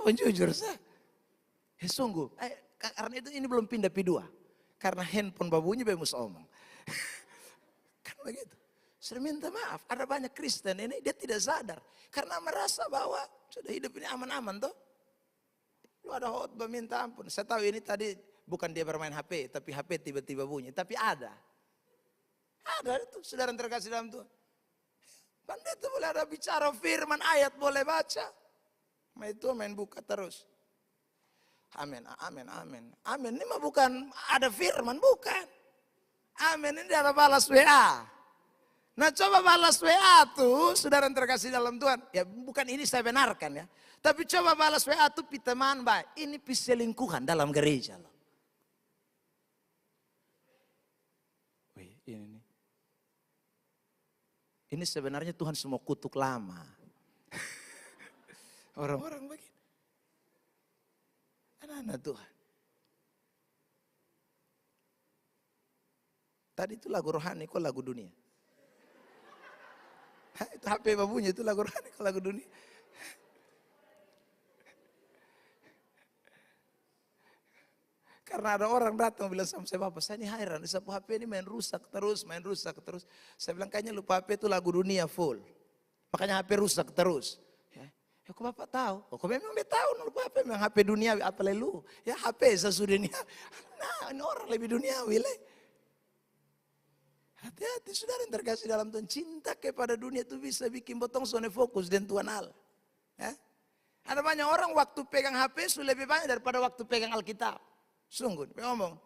Oh, jujur saya. Sungguh. Karena itu ini belum pindah P2. Karena handphone babunya bemus omong. Kan begitu. Sudah minta maaf. Ada banyak Kristen ini dia tidak sadar. Karena merasa bahwa sudah hidup ini aman-aman toh. Lu ada khotbah minta ampun. Saya tahu ini tadi bukan dia bermain HP. Tapi HP tiba-tiba bunyi. Tapi ada. Ada itu saudara yang terkasih dalam Tuhan. Pendeta boleh ada bicara firman ayat boleh baca. Itu main buka terus. Amin, amin, amin. Amin, ini mah bukan ada firman, bukan. Amin, ini ada balas WA. Nah coba balas WA tuh, saudara yang terkasih dalam Tuhan. Ya bukan ini saya benarkan ya. Tapi coba balas WA tuh piteman baik. Ini piselingkuhan dalam gereja loh. Wih, ini nih. Ini sebenarnya Tuhan semua kutuk lama. Orang-orang begini. Anak-anak Tuhan. Tadi itu lagu rohani, kok lagu dunia? Itu HP babunya itu lagu rohani, kok lagu dunia? Karena ada orang datang bilang sama saya, Bapak saya ini heran, sapu HP ini main rusak terus. Saya bilang kayaknya lupa HP itu lagu dunia full. Makanya HP rusak terus. Ya kok Bapak tahu? Oh, kok memang dia tahu lupa HP memang HP duniawi apa lu? Ya HP sesudah dunia. Nah, ini orang lebih duniawi le. Hati-hati saudara yang terkasih dalam Tuhan. Cinta kepada dunia itu bisa bikin potong sone fokus dan Tuhan Allah. Ya? Ada banyak orang waktu pegang HP sudah lebih banyak daripada waktu pegang Alkitab. Sungguh, dia ngomong.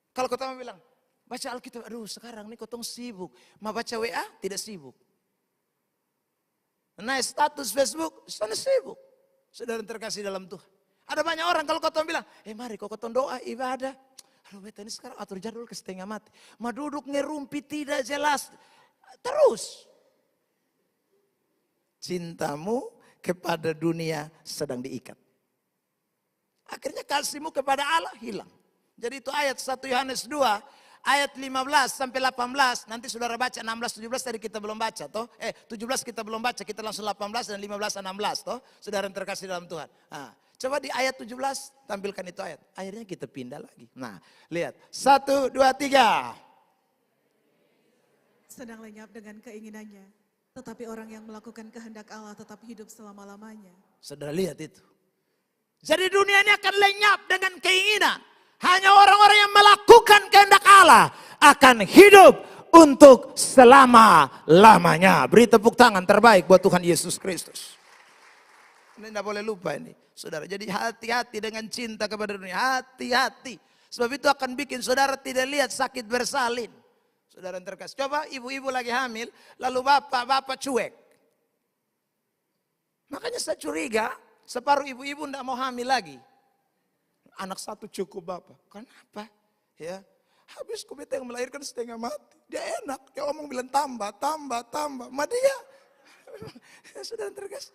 Kalau kau bilang, baca Alkitab, aduh sekarang nih kotong sibuk. Mau baca WA, tidak sibuk. Nah status Facebook, sana sibuk. Saudara yang terkasih dalam Tuhan. Ada banyak orang kalau kotong bilang, mari kau kotong doa, ibadah. Aduh beta ini sekarang atur jadwal ke setengah mati. Mau duduk ngerumpi tidak jelas. Terus. Cintamu kepada dunia sedang diikat. Akhirnya kasihmu kepada Allah hilang. Jadi itu ayat 1 Yohanes 2 ayat 15 sampai 18. Nanti saudara baca 16, 17 tadi kita belum baca toh. 17 kita belum baca, kita langsung 18 dan 15, 16 toh. Saudara yang terkasih dalam Tuhan. Nah, coba di ayat 17 tampilkan itu ayat. Akhirnya kita pindah lagi. Nah lihat 1, 2, 3. sedang lenyap dengan keinginannya. Tetapi orang yang melakukan kehendak Allah tetap hidup selama-lamanya. Saudara lihat itu. Jadi dunia ini akan lenyap dengan keinginan. Hanya orang-orang yang melakukan kehendak Allah akan hidup untuk selama-lamanya. Beri tepuk tangan terbaik buat Tuhan Yesus Kristus. Ini tidak boleh lupa ini, saudara. Jadi hati-hati dengan cinta kepada dunia. Hati-hati. Sebab itu akan bikin saudara tidak lihat sakit bersalin. Saudara yang terkasih. Coba ibu-ibu lagi hamil, lalu bapak cuek. Makanya saya curiga, separuh ibu-ibu tidak mau hamil lagi. Anak satu cukup bapak. Kenapa? Ya, habis kubeta yang melahirkan setengah mati. Dia enak, dia omong bilang tambah. Ma dia, saudara yang terkasih.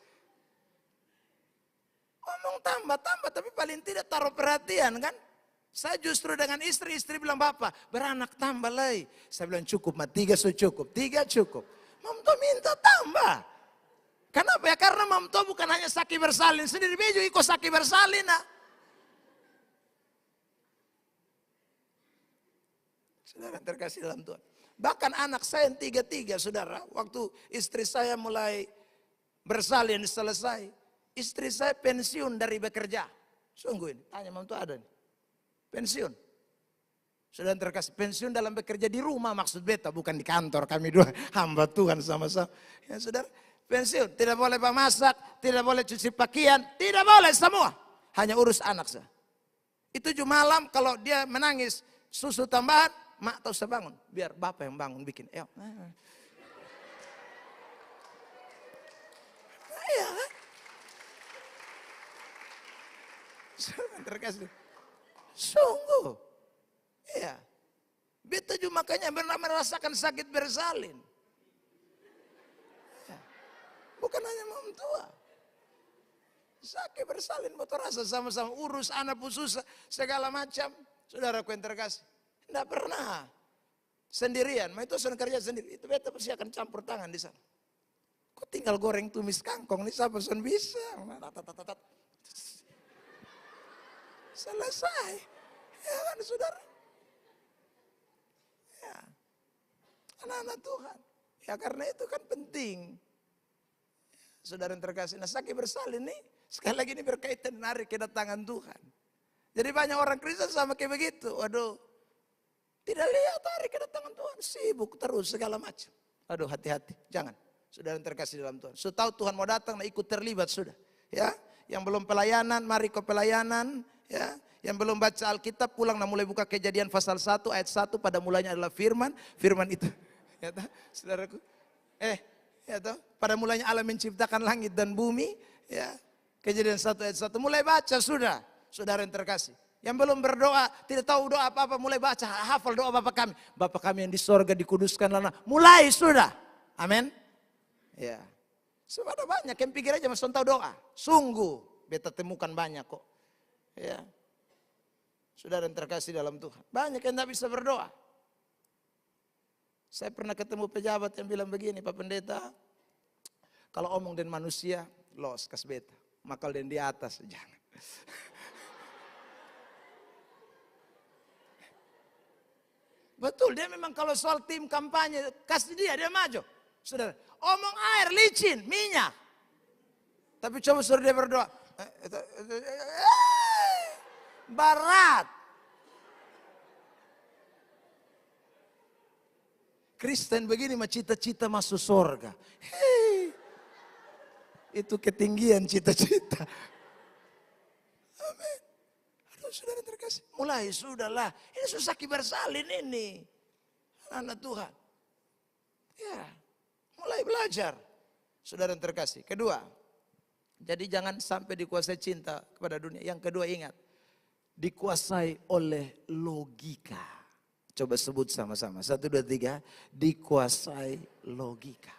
Omong tambah, tapi paling tidak taruh perhatian kan. Saya justru dengan istri bilang, bapak beranak tambah lagi. Saya bilang cukup, 3 so cukup, 3 cukup. Mamto minta tambah. Kenapa ya? Karena mamto bukan hanya sakit bersalin sendiri, bejo ikut sakit bersalin. Nah. Saudara terkasih dalam Tuhan. Bahkan anak saya yang 3 saudara, waktu istri saya mulai bersalin selesai, istri saya pensiun dari bekerja. Sungguh ini, tanya mamto ada nih. Pensiun. Saudara terkasih, pensiun dalam bekerja di rumah maksud beta, bukan di kantor. Kami dua hamba Tuhan sama-sama. Ya saudara, pensiun. Tidak boleh memasak, tidak boleh cuci pakaian, tidak boleh semua. Hanya urus anak saya. Itu cuma malam kalau dia menangis, susu tambahan, mak tak usah bangun. Biar bapak yang bangun bikin. Iya kan? Saudara terkasih. Sungguh. Iya. Beta juga makanya merasakan sakit bersalin. Ya. Bukan hanya tua. Sakit bersalin, betul rasa sama-sama urus anak pun susah, segala macam. Saudaraku yang terkasih. Tidak pernah. Sendirian, ma itu sudah kerja sendiri. Itu beta pasti akan campur tangan di sana. Kok tinggal goreng tumis kangkong, ini siapa son bisa. Selesai. Ya kan saudara. Ya. Anak-anak Tuhan. Ya karena itu kan penting. Saudara yang terkasih. Nah sakit bersalin nih. Sekali lagi ini berkaitan dengan hari kedatangan Tuhan. Jadi banyak orang Kristen sama kayak begitu. Waduh. Tidak lihat hari kedatangan Tuhan. Sibuk terus segala macam. Aduh hati-hati. Jangan. Saudara yang terkasih dalam Tuhan. Sudah tahu Tuhan mau datang. Nah ikut terlibat sudah. Ya. Yang belum pelayanan. Mari ke pelayanan. Ya, yang belum baca Alkitab pulang, nah mulai buka Kejadian pasal 1 ayat 1, pada mulanya adalah firman, firman itu, ya toh, saudaraku, ya toh, pada mulanya Allah menciptakan langit dan bumi, ya, Kejadian 1 ayat 1, mulai baca sudah, saudara yang terkasih. Yang belum berdoa, tidak tahu doa apa-apa, mulai baca, hafal doa Bapa kami yang di sorga dikuduskanlah, mulai sudah, amin, ya. Sebab ada banyak yang pikir aja masih tahu doa, sungguh, beta temukan banyak kok. Ya, saudara yang terkasih dalam Tuhan. Banyak yang tidak bisa berdoa. Saya pernah ketemu pejabat yang bilang begini, Pak Pendeta, kalau omong dengan manusia, los kas beta. Makal dan di atas, jangan. Betul, dia memang kalau soal tim kampanye, kasih dia maju. Saudara, omong air, licin, minyak. Tapi coba suruh dia berdoa. Barat. Kristen begini mah cita-cita masuk surga. Hei. Itu ketinggian cita-cita. Amin. Aduh saudara terkasih. Mulai sudahlah. Ini susah bersalin ini. Anak Tuhan. Ya. Mulai belajar. Saudara terkasih. Kedua. Jadi jangan sampai dikuasai cinta kepada dunia. Yang kedua ingat. Dikuasai oleh logika. Coba sebut sama-sama. 1, 2, 3. Dikuasai logika.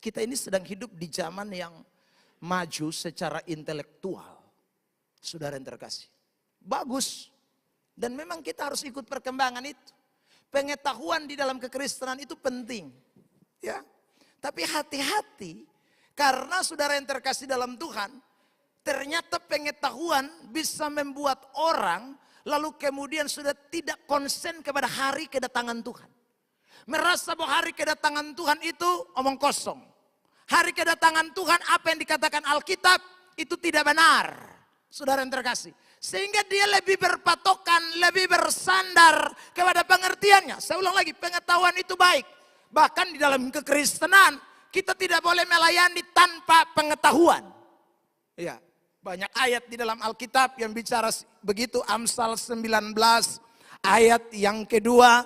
Kita ini sedang hidup di zaman yang maju secara intelektual. Saudara yang terkasih. Bagus. Dan memang kita harus ikut perkembangan itu. Pengetahuan di dalam kekristenan itu penting. Ya. Tapi hati-hati. Karena saudara yang terkasih dalam Tuhan. Ternyata pengetahuan bisa membuat orang lalu kemudian sudah tidak konsen kepada hari kedatangan Tuhan. Merasa bahwa hari kedatangan Tuhan itu omong kosong. Hari kedatangan Tuhan, apa yang dikatakan Alkitab itu tidak benar. Saudara yang terkasih. Sehingga dia lebih berpatokan, lebih bersandar kepada pengertiannya. Saya ulang lagi, pengetahuan itu baik. Bahkan di dalam kekristenan, kita tidak boleh melayani tanpa pengetahuan. Ya, banyak ayat di dalam Alkitab yang bicara begitu. Amsal 19 ayat yang kedua.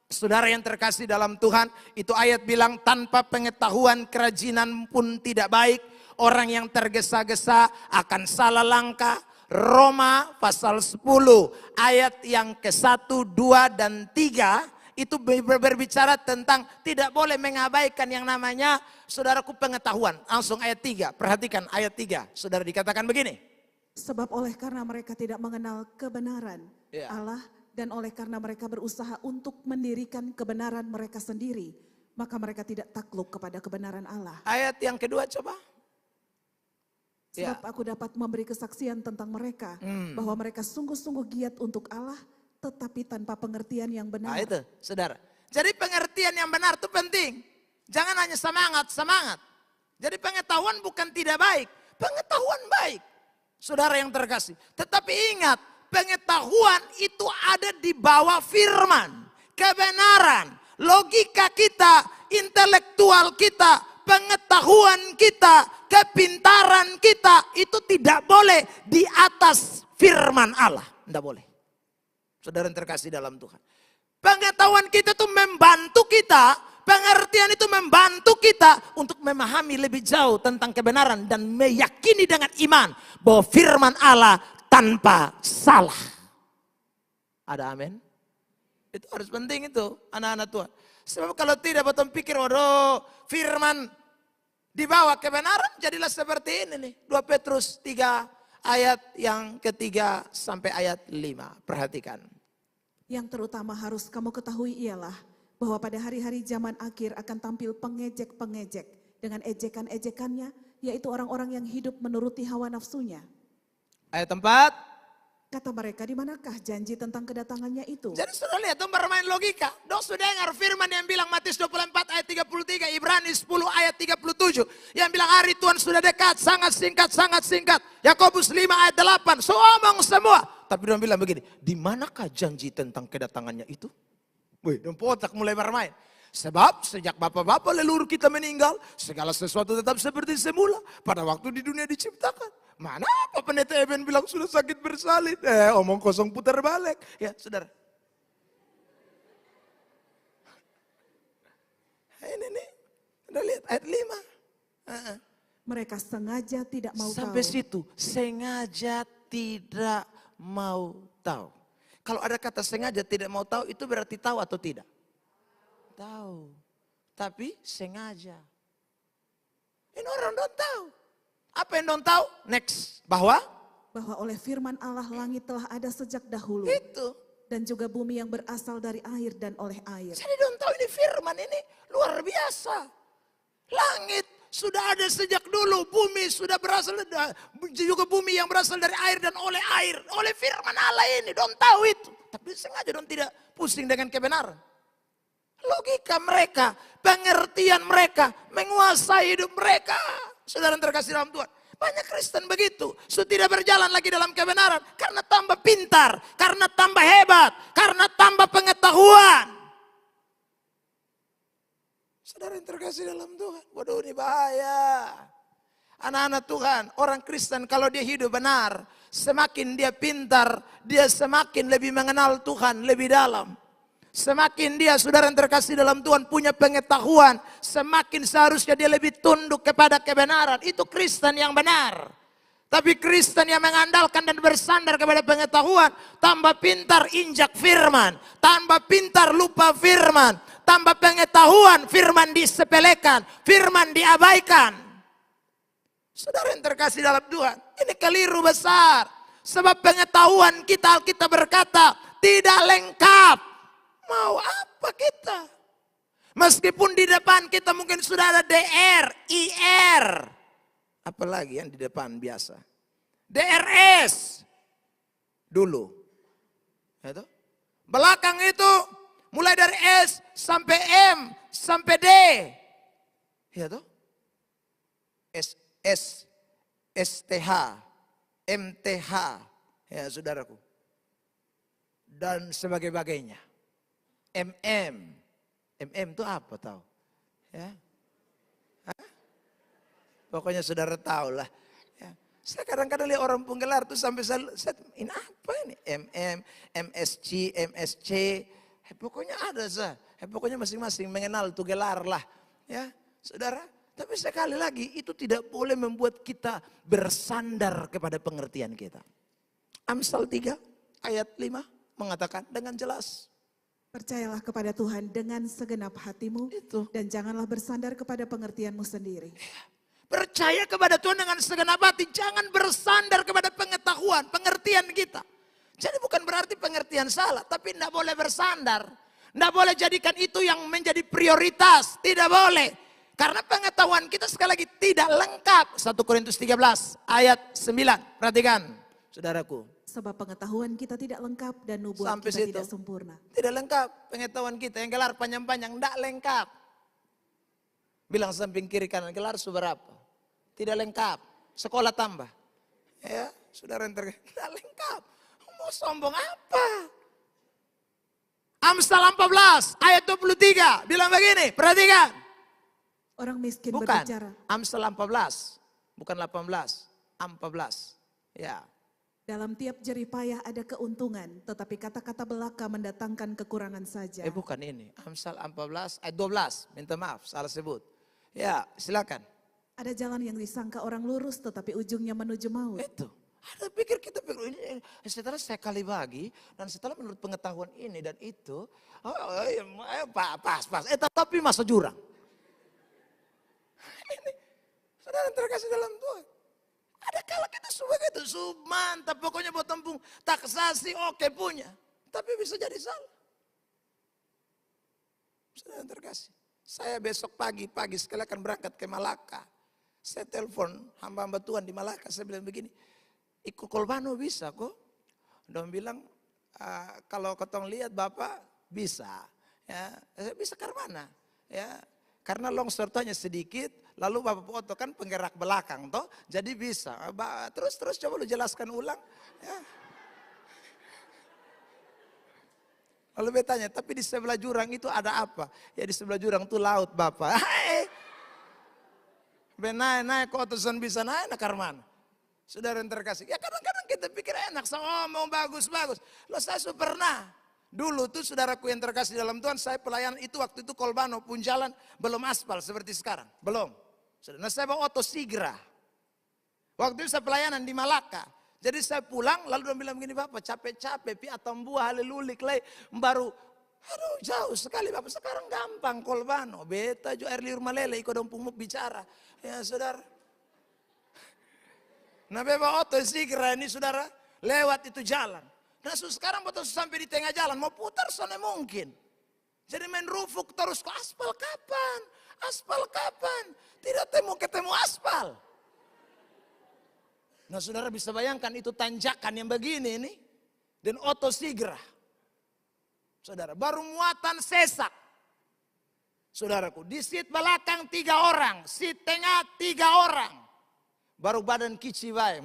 Saudara yang terkasih dalam Tuhan, itu ayat bilang tanpa pengetahuan kerajinan pun tidak baik. Orang yang tergesa-gesa akan salah langkah. Roma pasal 10 ayat yang ke-1, 2, dan 3 itu berbicara tentang tidak boleh mengabaikan yang namanya saudaraku pengetahuan. Langsung ayat 3, perhatikan ayat 3. Saudara dikatakan begini. Sebab oleh karena mereka tidak mengenal kebenaran Ya. Allah dan oleh karena mereka berusaha untuk mendirikan kebenaran mereka sendiri, maka mereka tidak takluk kepada kebenaran Allah. Ayat yang kedua coba. Sebab aku dapat memberi kesaksian tentang mereka, bahwa mereka sungguh-sungguh giat untuk Allah, tetapi tanpa pengertian yang benar. Nah itu saudara. Jadi pengertian yang benar itu penting. Jangan hanya semangat. Jadi pengetahuan bukan tidak baik. Pengetahuan baik. Saudara yang terkasih. Tetapi ingat, pengetahuan itu ada di bawah firman. Kebenaran, logika kita, intelektual kita, pengetahuan kita, kepintaran kita itu tidak boleh di atas firman Allah. Tidak boleh. Saudara yang terkasih dalam Tuhan. Pengetahuan kita itu membantu kita, pengertian itu membantu kita untuk memahami lebih jauh tentang kebenaran dan meyakini dengan iman bahwa firman Allah tanpa salah. Ada amin? Itu harus penting itu anak-anak Tuhan. Sebab kalau tidak betul pikir, waduh firman dibawa kebenaran jadilah seperti ini nih. 2 Petrus 3 ayat yang ketiga sampai ayat 5. Perhatikan. Yang terutama harus kamu ketahui ialah bahwa pada hari-hari zaman akhir akan tampil pengejek-pengejek dengan ejekan-ejekannya, yaitu orang-orang yang hidup menuruti hawa nafsunya. Ayat 4. Kata mereka, di manakah janji tentang kedatangannya itu? Jadi sudah lihat tuh bermain logika. Dok sudah dengar firman yang bilang Matius 24 ayat 33, Ibrani 10 ayat 37. Yang bilang hari Tuhan sudah dekat, sangat singkat. Yakobus 5 ayat 8, so omong semua. Tapi dia bilang begini, di manakah janji tentang kedatangannya itu? Wih, dan potak mulai bermain. Sebab sejak bapak-bapak leluhur kita meninggal, segala sesuatu tetap seperti semula pada waktu di dunia diciptakan. Mana apa pendeta Eben bilang sudah sakit bersalin? Omong kosong putar balik. Ya saudara. Ini nih, udah lihat ayat 5. Mereka sengaja tidak mau Sampai tahu. situ, sengaja tidak mau tahu. Kalau ada kata sengaja tidak mau tahu, itu berarti tahu atau tidak? Tahu, tapi sengaja. Ini orang don't tahu. Apa yang don't tahu? Next, bahwa Oleh firman Allah langit telah ada sejak dahulu. itu. Dan juga bumi yang berasal dari air dan oleh air. Jadi don't tahu ini firman ini luar biasa. Langit sudah ada sejak dulu, bumi sudah berasal, juga bumi yang berasal dari air dan oleh air. Oleh firman Allah ini, don't tahu itu. Tapi sengaja don't tidak pusing dengan kebenaran. Logika mereka, pengertian mereka, menguasai hidup mereka. Saudara yang terkasih dalam Tuhan. Banyak Kristen begitu. Sudah tidak berjalan lagi dalam kebenaran. Karena tambah pintar, karena tambah hebat, karena tambah pengetahuan. Saudara yang terkasih dalam Tuhan. Waduh ini bahaya. Anak-anak Tuhan, orang Kristen kalau dia hidup benar, semakin dia pintar, dia semakin lebih mengenal Tuhan lebih dalam. Semakin dia saudara yang terkasih dalam Tuhan punya pengetahuan, semakin seharusnya dia lebih tunduk kepada kebenaran. Itu Kristen yang benar. Tapi Kristen yang mengandalkan dan bersandar kepada pengetahuan, tambah pintar injak firman, tambah pintar lupa firman, tambah pengetahuan firman disepelekan, firman diabaikan. Saudara yang terkasih dalam Tuhan, ini keliru besar. Sebab pengetahuan kita, Alkitab berkata, tidak lengkap. Mau apa kita? Meskipun di depan kita mungkin sudah ada DR, IR. Apalagi yang di depan biasa. DRS. Dulu. Itu. Belakang itu Mulai dari S sampai M sampai D. Ya toh? SS, STH, MTH. Ya saudaraku. Dan sebagainya. MM. MM itu apa tahu? Ya. Hah? Pokoknya saudara tahu lah. Ya. Saya kadang-kadang lihat orang penggelar tuh sampai saya ini apa ini? MM, MSC, MSC. Pokoknya ada sah. Pokoknya masing-masing mengenal tuh gelar lah. Ya, saudara. Tapi sekali lagi itu tidak boleh membuat kita bersandar kepada pengertian kita. Amsal 3 ayat 5 mengatakan dengan jelas. Percayalah kepada Tuhan dengan segenap hatimu. Itu. Dan janganlah bersandar kepada pengertianmu sendiri. Percaya kepada Tuhan dengan segenap hati. Jangan bersandar kepada pengetahuan, pengertian kita. Jadi bukan berarti pengertian salah. Tapi tidak boleh bersandar. Tidak boleh jadikan itu yang menjadi prioritas. Tidak boleh. Karena pengetahuan kita sekali lagi tidak lengkap. 1 Korintus 13 ayat 9. Perhatikan saudaraku. Sebab pengetahuan kita tidak lengkap dan nubuat Sampai kita situ. tidak sempurna. Tidak lengkap pengetahuan kita. Yang gelar panjang-panjang tidak lengkap. Bilang samping kiri kanan, gelar seberapa? Tidak lengkap. Sekolah tambah. Ya, saudara yang tidak lengkap. Mau sombong apa? Amsal 14 ayat 23 bilang begini, perhatikan. Orang miskin Bukan, berbicara. Amsal 14, bukan 18, 14. Ya. Dalam tiap jerih payah ada keuntungan, tetapi kata-kata belaka mendatangkan kekurangan saja. Bukan ini, Amsal 14 ayat 12, minta maaf salah sebut. Ya, silakan. Ada jalan yang disangka orang lurus, tetapi ujungnya menuju maut. Itu. Ada kita pikir ini setelah saya kali bagi dan setelah menurut pengetahuan ini dan itu, pas. Tapi masuk jurang. Ini saudara terkasih dalam Tuhan. Ada kala kita sebagai itu mantap pokoknya buat tempung taksasi oke punya. Tapi bisa jadi salah. Saudara terkasih. Saya besok pagi sekali akan berangkat ke Malaka. Saya telepon hamba-hamba Tuhan di Malaka. Saya bilang begini, ikut Kolbano bisa kok. Dia bilang, kalau ketong lihat Bapak bisa. Ya, saya bisa ke mana? Ya, karena longsor tanya sedikit, lalu Bapak foto kan penggerak belakang toh, jadi bisa. Terus coba lu jelaskan ulang. Ya. Lalu bertanya, tapi di sebelah jurang itu ada apa? Ya di sebelah jurang itu laut Bapak. Naik ke otosan bisa naik karman. Saudara yang terkasih. Ya kadang-kadang kita pikir enak. Mau bagus. Loh saya sudah pernah. Dulu tuh saudaraku yang terkasih dalam Tuhan. Saya pelayanan itu waktu itu Kolbano pun jalan belum aspal seperti sekarang. Belum. Nah saya bawa oto Sigra. Waktu itu saya pelayanan di Malaka. Jadi saya pulang lalu dia bilang begini, Bapak capek-capek pi atambuah halelulik lay baru aduh jauh sekali Bapak, sekarang gampang Kolbano. Beta jo air liur malele ikut dong pungmuk bicara. Ya saudara. Nah beba oto Sigra ini saudara lewat itu jalan. Nah sekarang betul sampai di tengah jalan mau putar sana mungkin. Jadi main rufuk terus ke aspal kapan? Aspal kapan? Tidak ketemu aspal. Nah saudara bisa bayangkan itu tanjakan yang begini ini. Dan oto Sigra. Saudara baru muatan sesak. Saudaraku di seat belakang 3 orang. Seat tengah 3 orang. Baru badan kici bae.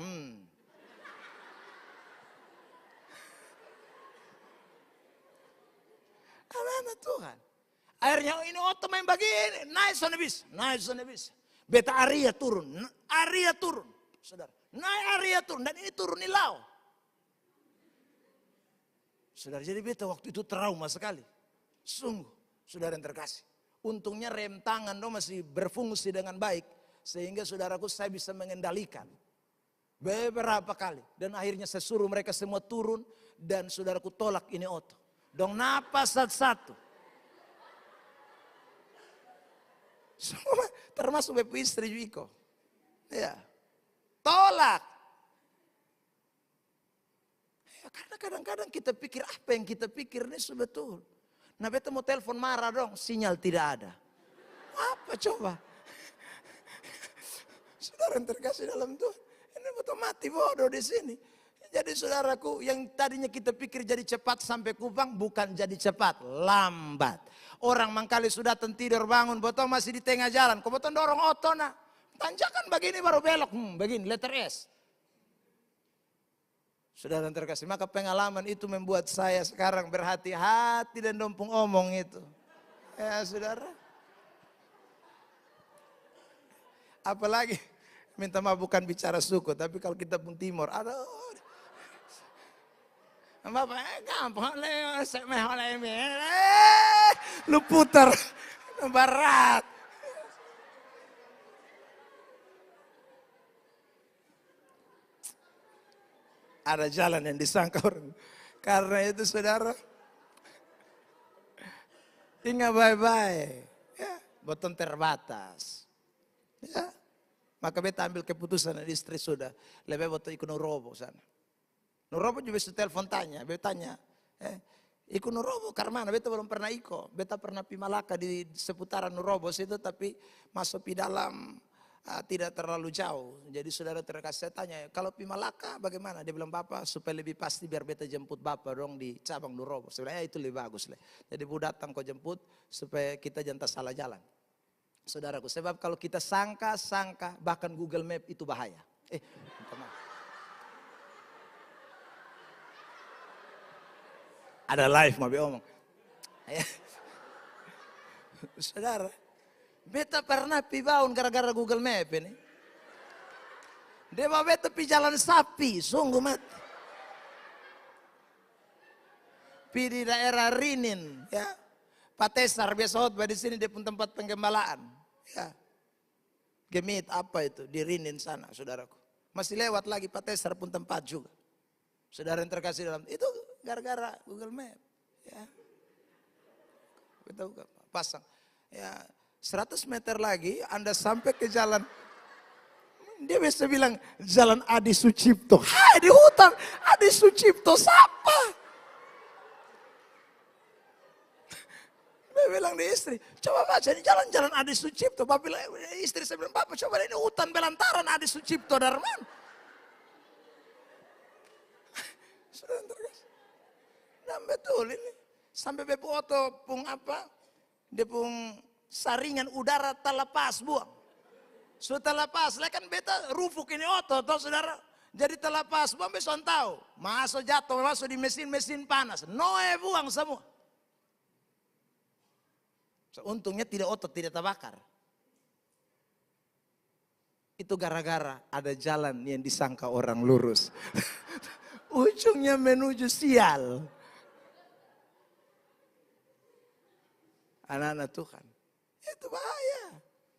Amanah Tuhan. Akhirnya ini oto main begini. Naik sana bisa. Beta Arya turun. Saudara. Naik Arya turun. Dan ini turun di laut. Saudara jadi beta waktu itu trauma sekali. Sungguh. Saudara yang terkasih. Untungnya rem tangan masih berfungsi dengan baik. Sehingga saudaraku saya bisa mengendalikan. Beberapa kali. Dan akhirnya saya suruh mereka semua turun. Dan saudaraku tolak ini oto. Dong napas satu-satu. Semua termasuk bepu istri Juiko. Ya. Tolak. Ya, karena kadang-kadang kita pikir apa yang kita pikir ini betul. Nah beta mau telepon marah dong. Sinyal tidak ada. Apa coba? Saudara yang terkasih dalam Tuhan. Ini betul mati bodoh di sini. Jadi saudaraku, yang tadinya kita pikir jadi cepat sampai Kupang, bukan jadi cepat, lambat. Orang mangkali sudah tidur bangun, botol masih di tengah jalan, kau botol dorong oto nah. Tanjakan begini baru belok, begini letter S. Saudara yang terkasih, maka pengalaman itu membuat saya sekarang berhati-hati dan dompung omong itu. Ya saudara. Apalagi, minta maaf bukan bicara suku, tapi kalau kita pun timur, aduh. Bapak gampang, lu putar barat. Ada jalan yang disangka orang. Karena itu saudara, ingat baik-baik. Ya, botol terbatas. Ya, maka beta ambil keputusan dan istri sudah. Lebih botol ikut Nurobo sana. Nurobo juga bisa telepon tanya. Beta tanya, ikut Nurobo karena mana? Beta belum pernah ikut. Beta pernah pi Malaka di seputaran Nurobo situ, tapi masuk di dalam tidak terlalu jauh. Jadi saudara terkasih, saya tanya, kalau pi Malaka bagaimana? Dia bilang, Bapak supaya lebih pasti biar beta jemput Bapak dong di cabang Nurobo. Sebenarnya itu lebih bagus. Jadi bu datang kau jemput supaya kita jangan salah jalan. Saudaraku, sebab kalau kita sangka-sangka bahkan Google Map itu bahaya. Minta maaf. Ada live mau omong. Saudara, beta pernah pi baun gara-gara Google Map ini. Dia bawa beta pi jalan sapi, sungguh mati. Pi di daerah Rinin, ya. Patesar biasa khotbah di sini dia pun tempat penggembalaan, ya. Gemit apa itu di Rinin sana, saudaraku. Masih lewat lagi Patesar pun tempat juga. Saudara yang terkasih dalam itu gara-gara Google Map, ya. Kita pasang, ya. 100 meter lagi Anda sampai ke jalan, dia biasa bilang jalan Adi Sucipto. Hai di hutan, Adi Sucipto siapa? Dia bilang di istri, coba baca ini jalan-jalan Adi Sucipto. Bapak bilang, istri saya bilang, Bapak coba ini hutan belantaran Adi Sucipto Darman. Sudah terkasih. Dan betul ini. Sampai bepo oto pung apa, dia pung saringan udara terlepas buang. Sudah terlepas, lah kan beta rufuk ini otot, toh saudara. Jadi terlepas buang besok tahu. Masuk jatuh, masuk di mesin-mesin panas. Noe buang semua. Untungnya tidak otot, tidak terbakar. Itu gara-gara ada jalan yang disangka orang lurus. Ujungnya menuju sial. Anak-anak Tuhan. Itu bahaya.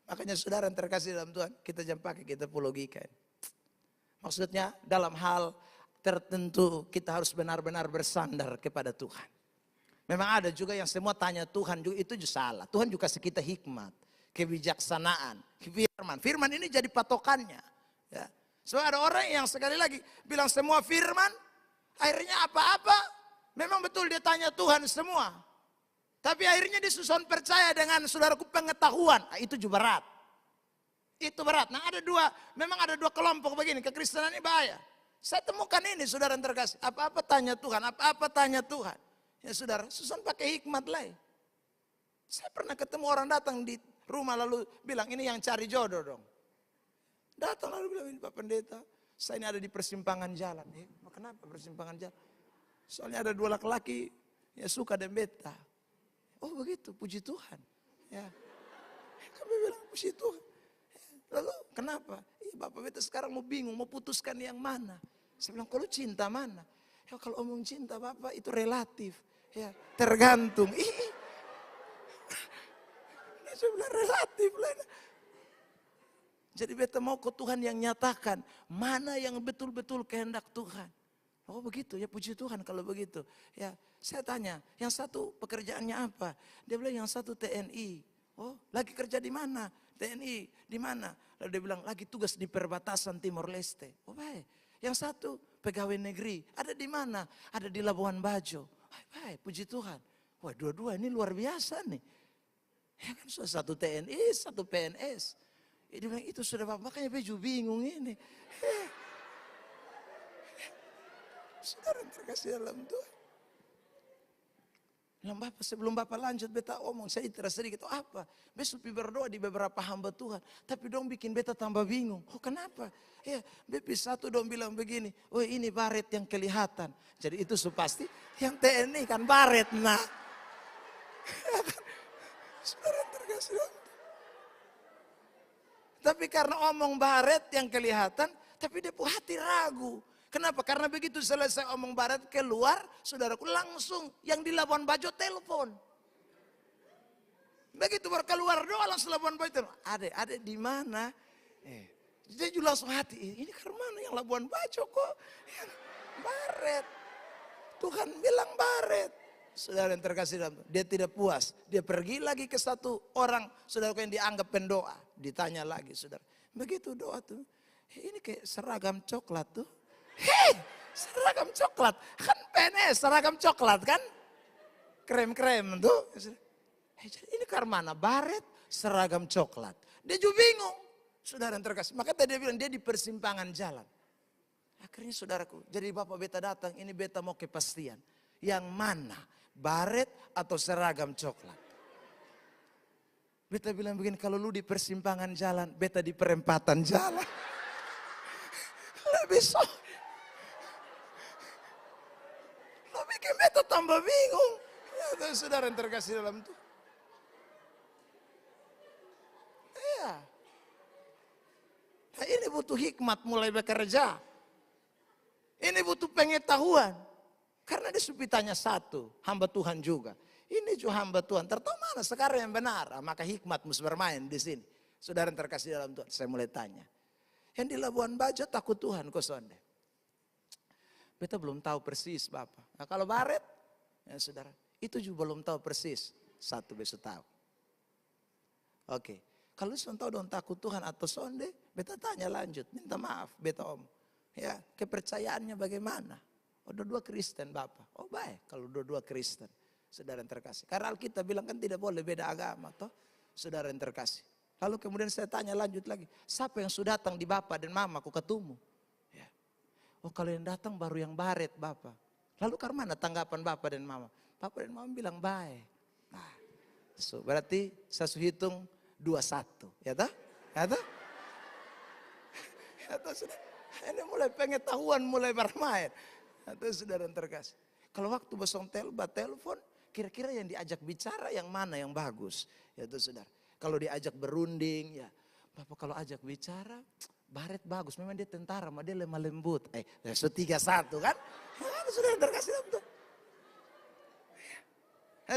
Makanya saudara yang terkasih dalam Tuhan, kita jangan pakai, kita logika. Maksudnya dalam hal tertentu kita harus benar-benar bersandar kepada Tuhan. Memang ada juga yang semua tanya Tuhan juga, itu juga salah. Tuhan juga kasih kita hikmat, kebijaksanaan, firman. Firman ini jadi patokannya. Ya. So ada orang yang sekali lagi bilang semua firman, akhirnya apa-apa, memang betul dia tanya Tuhan semua. Tapi akhirnya disusun percaya dengan saudaraku pengetahuan, itu juga berat. Itu berat. Nah memang ada dua kelompok begini, kekristenan ini bahaya. Saya temukan ini saudara yang terkasih, apa-apa tanya Tuhan, apa-apa tanya Tuhan. Ya saudara, susun pakai hikmat lah. Saya pernah ketemu orang datang di rumah lalu bilang, ini yang cari jodoh dong. Datang lalu bilang, ini Pak Pendeta, saya ini ada di persimpangan jalan. Kenapa persimpangan jalan? Soalnya ada dua laki-laki ya suka dan beta. Oh begitu, puji Tuhan. Ya. Kami bilang puji Tuhan. Lalu kenapa? Bapak beta sekarang mau bingung, mau putuskan yang mana. Saya bilang, kalau cinta mana? Ya kalau omong cinta Bapak itu relatif. Ya, tergantung. Saya bilang relatif lah. Jadi beta mau ke Tuhan yang nyatakan mana yang betul-betul kehendak Tuhan. Oh begitu ya, puji Tuhan kalau begitu. Ya, saya tanya, yang satu pekerjaannya apa? Dia bilang yang satu TNI. Oh, lagi kerja di mana? TNI di mana? Lalu dia bilang lagi tugas di perbatasan Timor Leste. Oh baik. Yang satu pegawai negeri. Ada di mana? Ada di Labuan Bajo. Baik, puji Tuhan. Wah dua-dua ini luar biasa nih. Ya kan satu TNI, satu PNS. Dia bilang itu sudah Bapak, makanya baju bingung ini. Saudara yang terkasih dalam Tuhan. Bilang, Bapak sebelum Bapak lanjut beta omong, saya terasa sedikit, oh apa? Besok berdoa di beberapa hamba Tuhan. Tapi dong bikin beta tambah bingung. Oh kenapa? Ya, BP satu dong bilang begini, oh ini baret yang kelihatan. Jadi itu pasti yang TNI kan baret. Nah, saudara yang terkasih dalam Tuhan. Tapi karena omong baret yang kelihatan, tapi dia hati ragu. Kenapa? Karena begitu selesai omong barat keluar, saudaraku langsung yang di Labuan Bajo telepon. Begitu baru keluar doa langsung Labuan Bajo telepon. Adek di mana? Dia juga langsung hati, ini ke mana yang Labuan Bajo kok? Yang baret. Tuhan bilang baret. Saudara yang terkasih dalam Tuhan, dia tidak puas. Dia pergi lagi ke satu orang, saudaraku yang dianggap pendoa. Ditanya lagi, saudara. Begitu doa tuh, ini kayak seragam coklat tuh. Hei, seragam coklat. Kan PNS, seragam coklat kan? Krem-krem tuh. Jadi ini karena baret, seragam coklat. Dia juga bingung. Saudara yang terkasih. Maka tadi dia bilang, dia di persimpangan jalan. Akhirnya saudaraku, jadi Bapak beta datang, ini beta mau kepastian. Yang mana? Baret atau seragam coklat? Beta bilang begini, kalau lu di persimpangan jalan, beta di perempatan jalan. Lebih bikin beta tambah bingung. Ya, saudara yang terkasih dalam Tuhan. Iya. Nah, ini butuh hikmat mulai bekerja. Ini butuh pengetahuan. Karena dia supitanya satu, hamba Tuhan juga. Ini juga hamba Tuhan. Tertahu mana sekarang yang benar. Maka hikmat mesti bermain di sini. Saudara yang terkasih dalam Tuhan. Saya mulai tanya. Yang di Labuan Bajo takut Tuhan kok sonde. Beta belum tahu persis Bapak. Nah kalau baret, ya saudara, itu juga belum tahu persis. Satu besok tahu. Oke, kalau sudah tahu dong takut Tuhan atau sonde, beta tanya lanjut, minta maaf, beta om. Ya, kepercayaannya bagaimana? Oh dua-dua Kristen Bapak. Oh baik, kalau dua-dua Kristen. Saudara yang terkasih. Karena Alkitab bilang kan tidak boleh beda agama, toh. Saudara yang terkasih. Lalu kemudian saya tanya lanjut lagi, siapa yang sudah datang di Bapak dan Mama, aku ketemu? Oh kalau yang datang baru yang baret Bapak. Lalu karena tanggapan Bapak dan Mama? Bapak dan Mama bilang baik. Nah, berarti saya hitung 2-1. Ya tak? Ya tak? Ya tak sudah. Ini mulai pengetahuan mulai bermain. Ya tak saudara yang terkasih. Kalau waktu bosong telepon, kira-kira yang diajak bicara yang mana yang bagus? Ya tak saudara. Kalau diajak berunding, ya Bapak kalau ajak bicara, baret bagus, memang dia tentara, dia lemah lembut. 3-1 kan? Sudah terkasih dalam.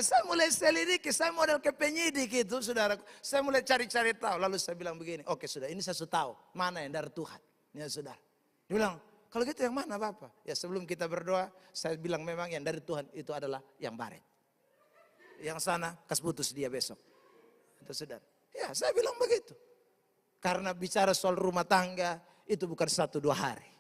Saya mulai selidiki, saya model ke penyidik itu saudara. Saya mulai cari-cari tahu, lalu saya bilang begini, oke sudah ini saya sudah tahu, mana yang dari Tuhan. Ya saudara. Dia bilang, kalau gitu yang mana Bapak? Ya sebelum kita berdoa, saya bilang memang yang dari Tuhan itu adalah yang baret. Yang sana, kas putus dia besok. Itu saudara. Ya saya bilang begitu. Karena bicara soal rumah tangga itu bukan 1-2 hari.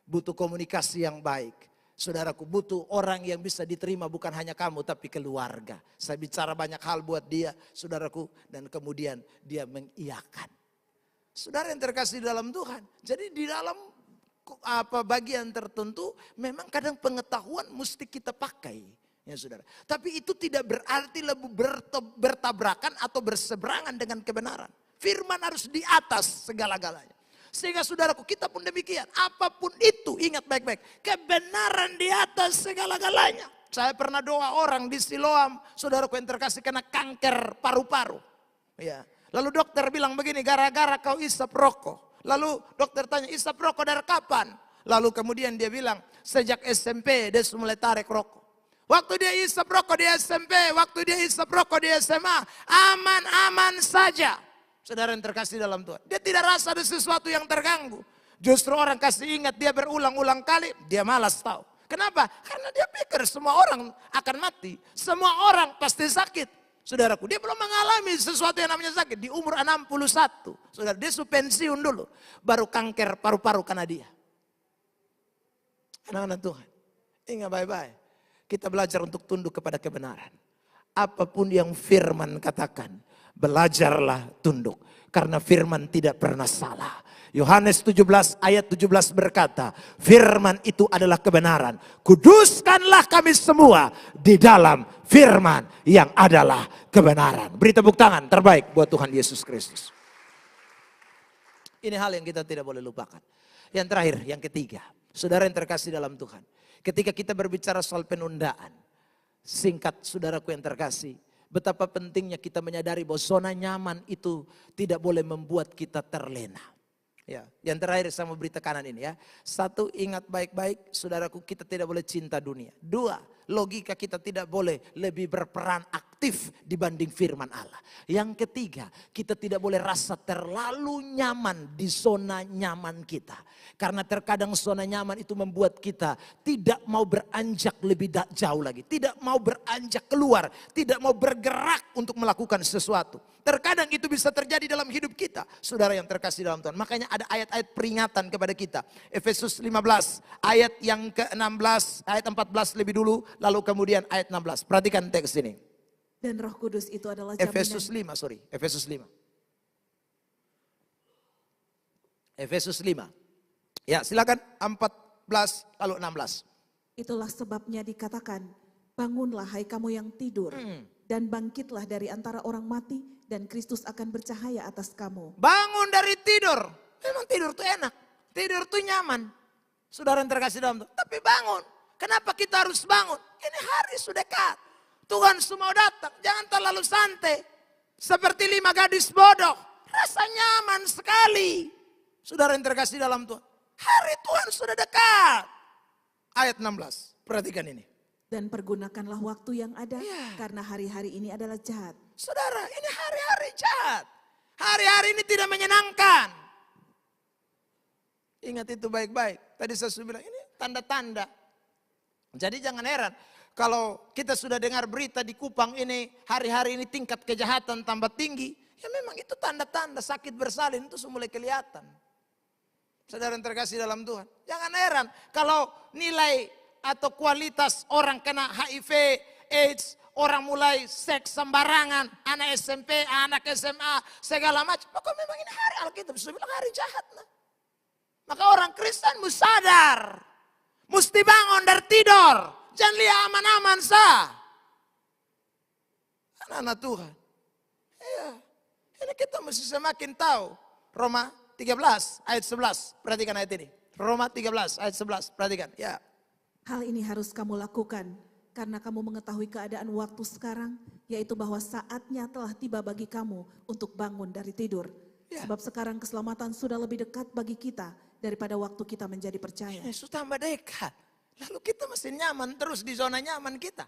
Butuh komunikasi yang baik. Saudaraku butuh orang yang bisa diterima bukan hanya kamu tapi keluarga. Saya bicara banyak hal buat dia saudaraku dan kemudian dia mengiyakan. Saudara yang terkasih dalam Tuhan. Jadi di dalam bagian tertentu memang kadang pengetahuan mesti kita pakai. Ya saudara. Tapi itu tidak berarti lebih bertabrakan atau berseberangan dengan kebenaran. Firman harus di atas segala-galanya. Sehingga saudaraku kita pun demikian. Apapun itu ingat baik-baik. Kebenaran di atas segala-galanya. Saya pernah doa orang di Siloam. Saudaraku yang terkasih kena kanker paru-paru. Ya. Lalu dokter bilang begini. Gara-gara kau isap rokok. Lalu dokter tanya isap rokok dari kapan? Lalu kemudian dia bilang sejak SMP dia mulai tarik rokok. Waktu dia isap rokok di SMP. Waktu dia isap rokok di SMA. Aman-aman saja. Saudara yang terkasih dalam Tuhan. Dia tidak rasa ada sesuatu yang terganggu. Justru orang kasih ingat dia berulang-ulang kali. Dia malas tahu. Kenapa? Karena dia pikir semua orang akan mati. Semua orang pasti sakit. Saudaraku dia belum mengalami sesuatu yang namanya sakit. Di umur 61. Saudara dia pensiun dulu. Baru kanker paru-paru karena dia. Anak-anak Tuhan. Ingat baik-baik. Kita belajar untuk tunduk kepada kebenaran. Apapun yang firman katakan. Belajarlah tunduk. Karena firman tidak pernah salah. Yohanes 17 ayat 17 berkata, firman itu adalah kebenaran. Kuduskanlah kami semua di dalam firman yang adalah kebenaran. Beri tepuk tangan terbaik buat Tuhan Yesus Kristus. Ini hal yang kita tidak boleh lupakan. Yang terakhir, yang ketiga. Saudara yang terkasih dalam Tuhan. Ketika kita berbicara soal penundaan. Singkat saudaraku yang terkasih. Betapa pentingnya kita menyadari bahwa zona nyaman itu tidak boleh membuat kita terlena. Ya, yang terakhir saya mau beri tekanan ini ya. Satu, ingat baik-baik saudaraku, kita tidak boleh cinta dunia. Dua, logika kita tidak boleh lebih berperan aktif dibanding firman Allah. Yang ketiga, kita tidak boleh rasa terlalu nyaman di zona nyaman kita. Karena terkadang zona nyaman itu membuat kita tidak mau beranjak lebih jauh lagi. Tidak mau beranjak keluar, tidak mau bergerak untuk melakukan sesuatu. Terkadang itu bisa terjadi dalam hidup kita. Saudara yang terkasih dalam Tuhan. Makanya ada ayat-ayat peringatan kepada kita. Efesus 15 ayat yang ke-16, ayat 14 lebih dulu. Lalu kemudian ayat 16. Perhatikan teks ini. Dan Roh Kudus itu adalah jaminan. Efesus 5. Efesus 5. Ya silakan 14 lalu 16. Itulah sebabnya dikatakan, bangunlah hai kamu yang tidur. Dan bangkitlah dari antara orang mati dan Kristus akan bercahaya atas kamu. Bangun dari tidur. Memang tidur tuh enak. Tidur tuh nyaman. Saudara yang terkasih dalam Tuhan. Tapi bangun. Kenapa kita harus bangun? Ini hari sudah dekat. Tuhan semua datang. Jangan terlalu santai. Seperti 5 gadis bodoh. Rasa nyaman sekali. Saudara yang terkasih dalam Tuhan. Hari Tuhan sudah dekat. Ayat 16. Perhatikan ini. Dan pergunakanlah waktu yang ada karena hari-hari ini adalah jahat. Saudara, ini hari-hari jahat. Hari-hari ini tidak menyenangkan. Ingat itu baik-baik. Tadi saya sudah bilang ini tanda-tanda. Jadi jangan heran. Kalau kita sudah dengar berita di Kupang ini hari-hari ini tingkat kejahatan tambah tinggi. Ya memang itu tanda-tanda sakit bersalin itu mulai kelihatan. Saudara yang terkasih dalam Tuhan. Jangan heran kalau nilai atau kualitas orang kena HIV, AIDS, orang mulai seks sembarangan, anak SMP, anak SMA, segala macam. Maka memang ini hari Alkitab sudah bilang hari jahat. Nah. Maka orang Kristen mesti sadar, mesti bangun dari tidur, jangan lihat aman-aman sah. Anak-anak Tuhan, iya, ini kita mesti semakin tahu. Roma 13 ayat 11, perhatikan ayat ini. Roma 13 ayat 11, perhatikan. Ya. Hal ini harus kamu lakukan karena kamu mengetahui keadaan waktu sekarang, yaitu bahwa saatnya telah tiba bagi kamu untuk bangun dari tidur. Ya. Sebab sekarang keselamatan sudah lebih dekat bagi kita daripada waktu kita menjadi percaya. Yesus tambah dekat. Lalu kita mesti nyaman terus di zona nyaman kita.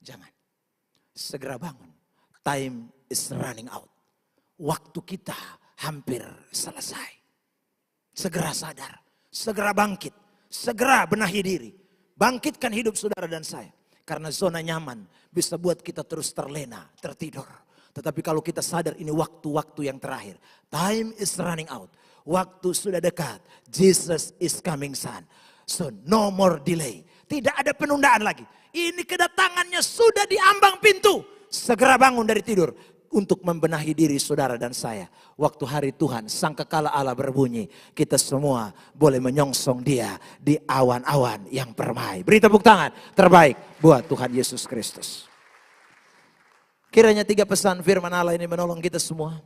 Jangan. Segera bangun. Time is running out. Waktu kita hampir selesai. Segera sadar. Segera bangkit. Segera benahi diri. Bangkitkan hidup saudara dan saya. Karena zona nyaman bisa buat kita terus terlena, tertidur. Tetapi kalau kita sadar ini waktu-waktu yang terakhir. Time is running out. Waktu sudah dekat. Jesus is coming soon. So no more delay. Tidak ada penundaan lagi. Ini kedatangannya sudah di ambang pintu. Segera bangun dari tidur. Untuk membenahi diri saudara dan saya. Waktu hari Tuhan sangkakala Allah berbunyi. Kita semua boleh menyongsong dia di awan-awan yang permai. Beri tepuk tangan terbaik buat Tuhan Yesus Kristus. Kiranya 3 pesan firman Allah ini menolong kita semua.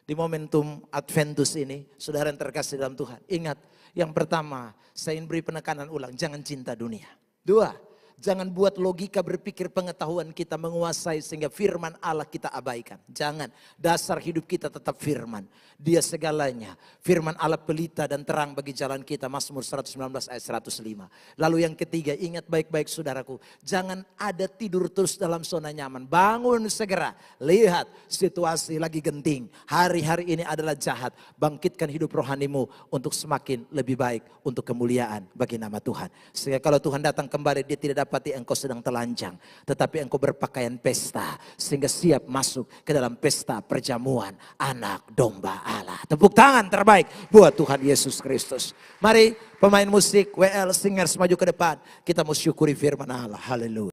Di momentum Adventus ini. Saudara yang terkasih dalam Tuhan. Ingat, yang pertama saya ingin beri penekanan ulang. Jangan cinta dunia. 2. Jangan buat logika berpikir pengetahuan kita menguasai sehingga firman Allah kita abaikan. Jangan. Dasar hidup kita tetap firman. Dia segalanya. Firman Allah pelita dan terang bagi jalan kita. Mazmur 119 ayat 105. Lalu yang ketiga, ingat baik-baik saudaraku. Jangan ada tidur terus dalam zona nyaman. Bangun segera. Lihat situasi lagi genting. Hari-hari ini adalah jahat. Bangkitkan hidup rohanimu untuk semakin lebih baik. Untuk kemuliaan bagi nama Tuhan. Sehingga kalau Tuhan datang kembali dia tidak dapati engkau sedang telanjang, tetapi engkau berpakaian pesta sehingga siap masuk ke dalam pesta perjamuan anak domba Allah. Tepuk tangan terbaik buat Tuhan Yesus Kristus. Mari pemain musik WL Singers maju ke depan. Kita mau syukuri firman Allah. Haleluya.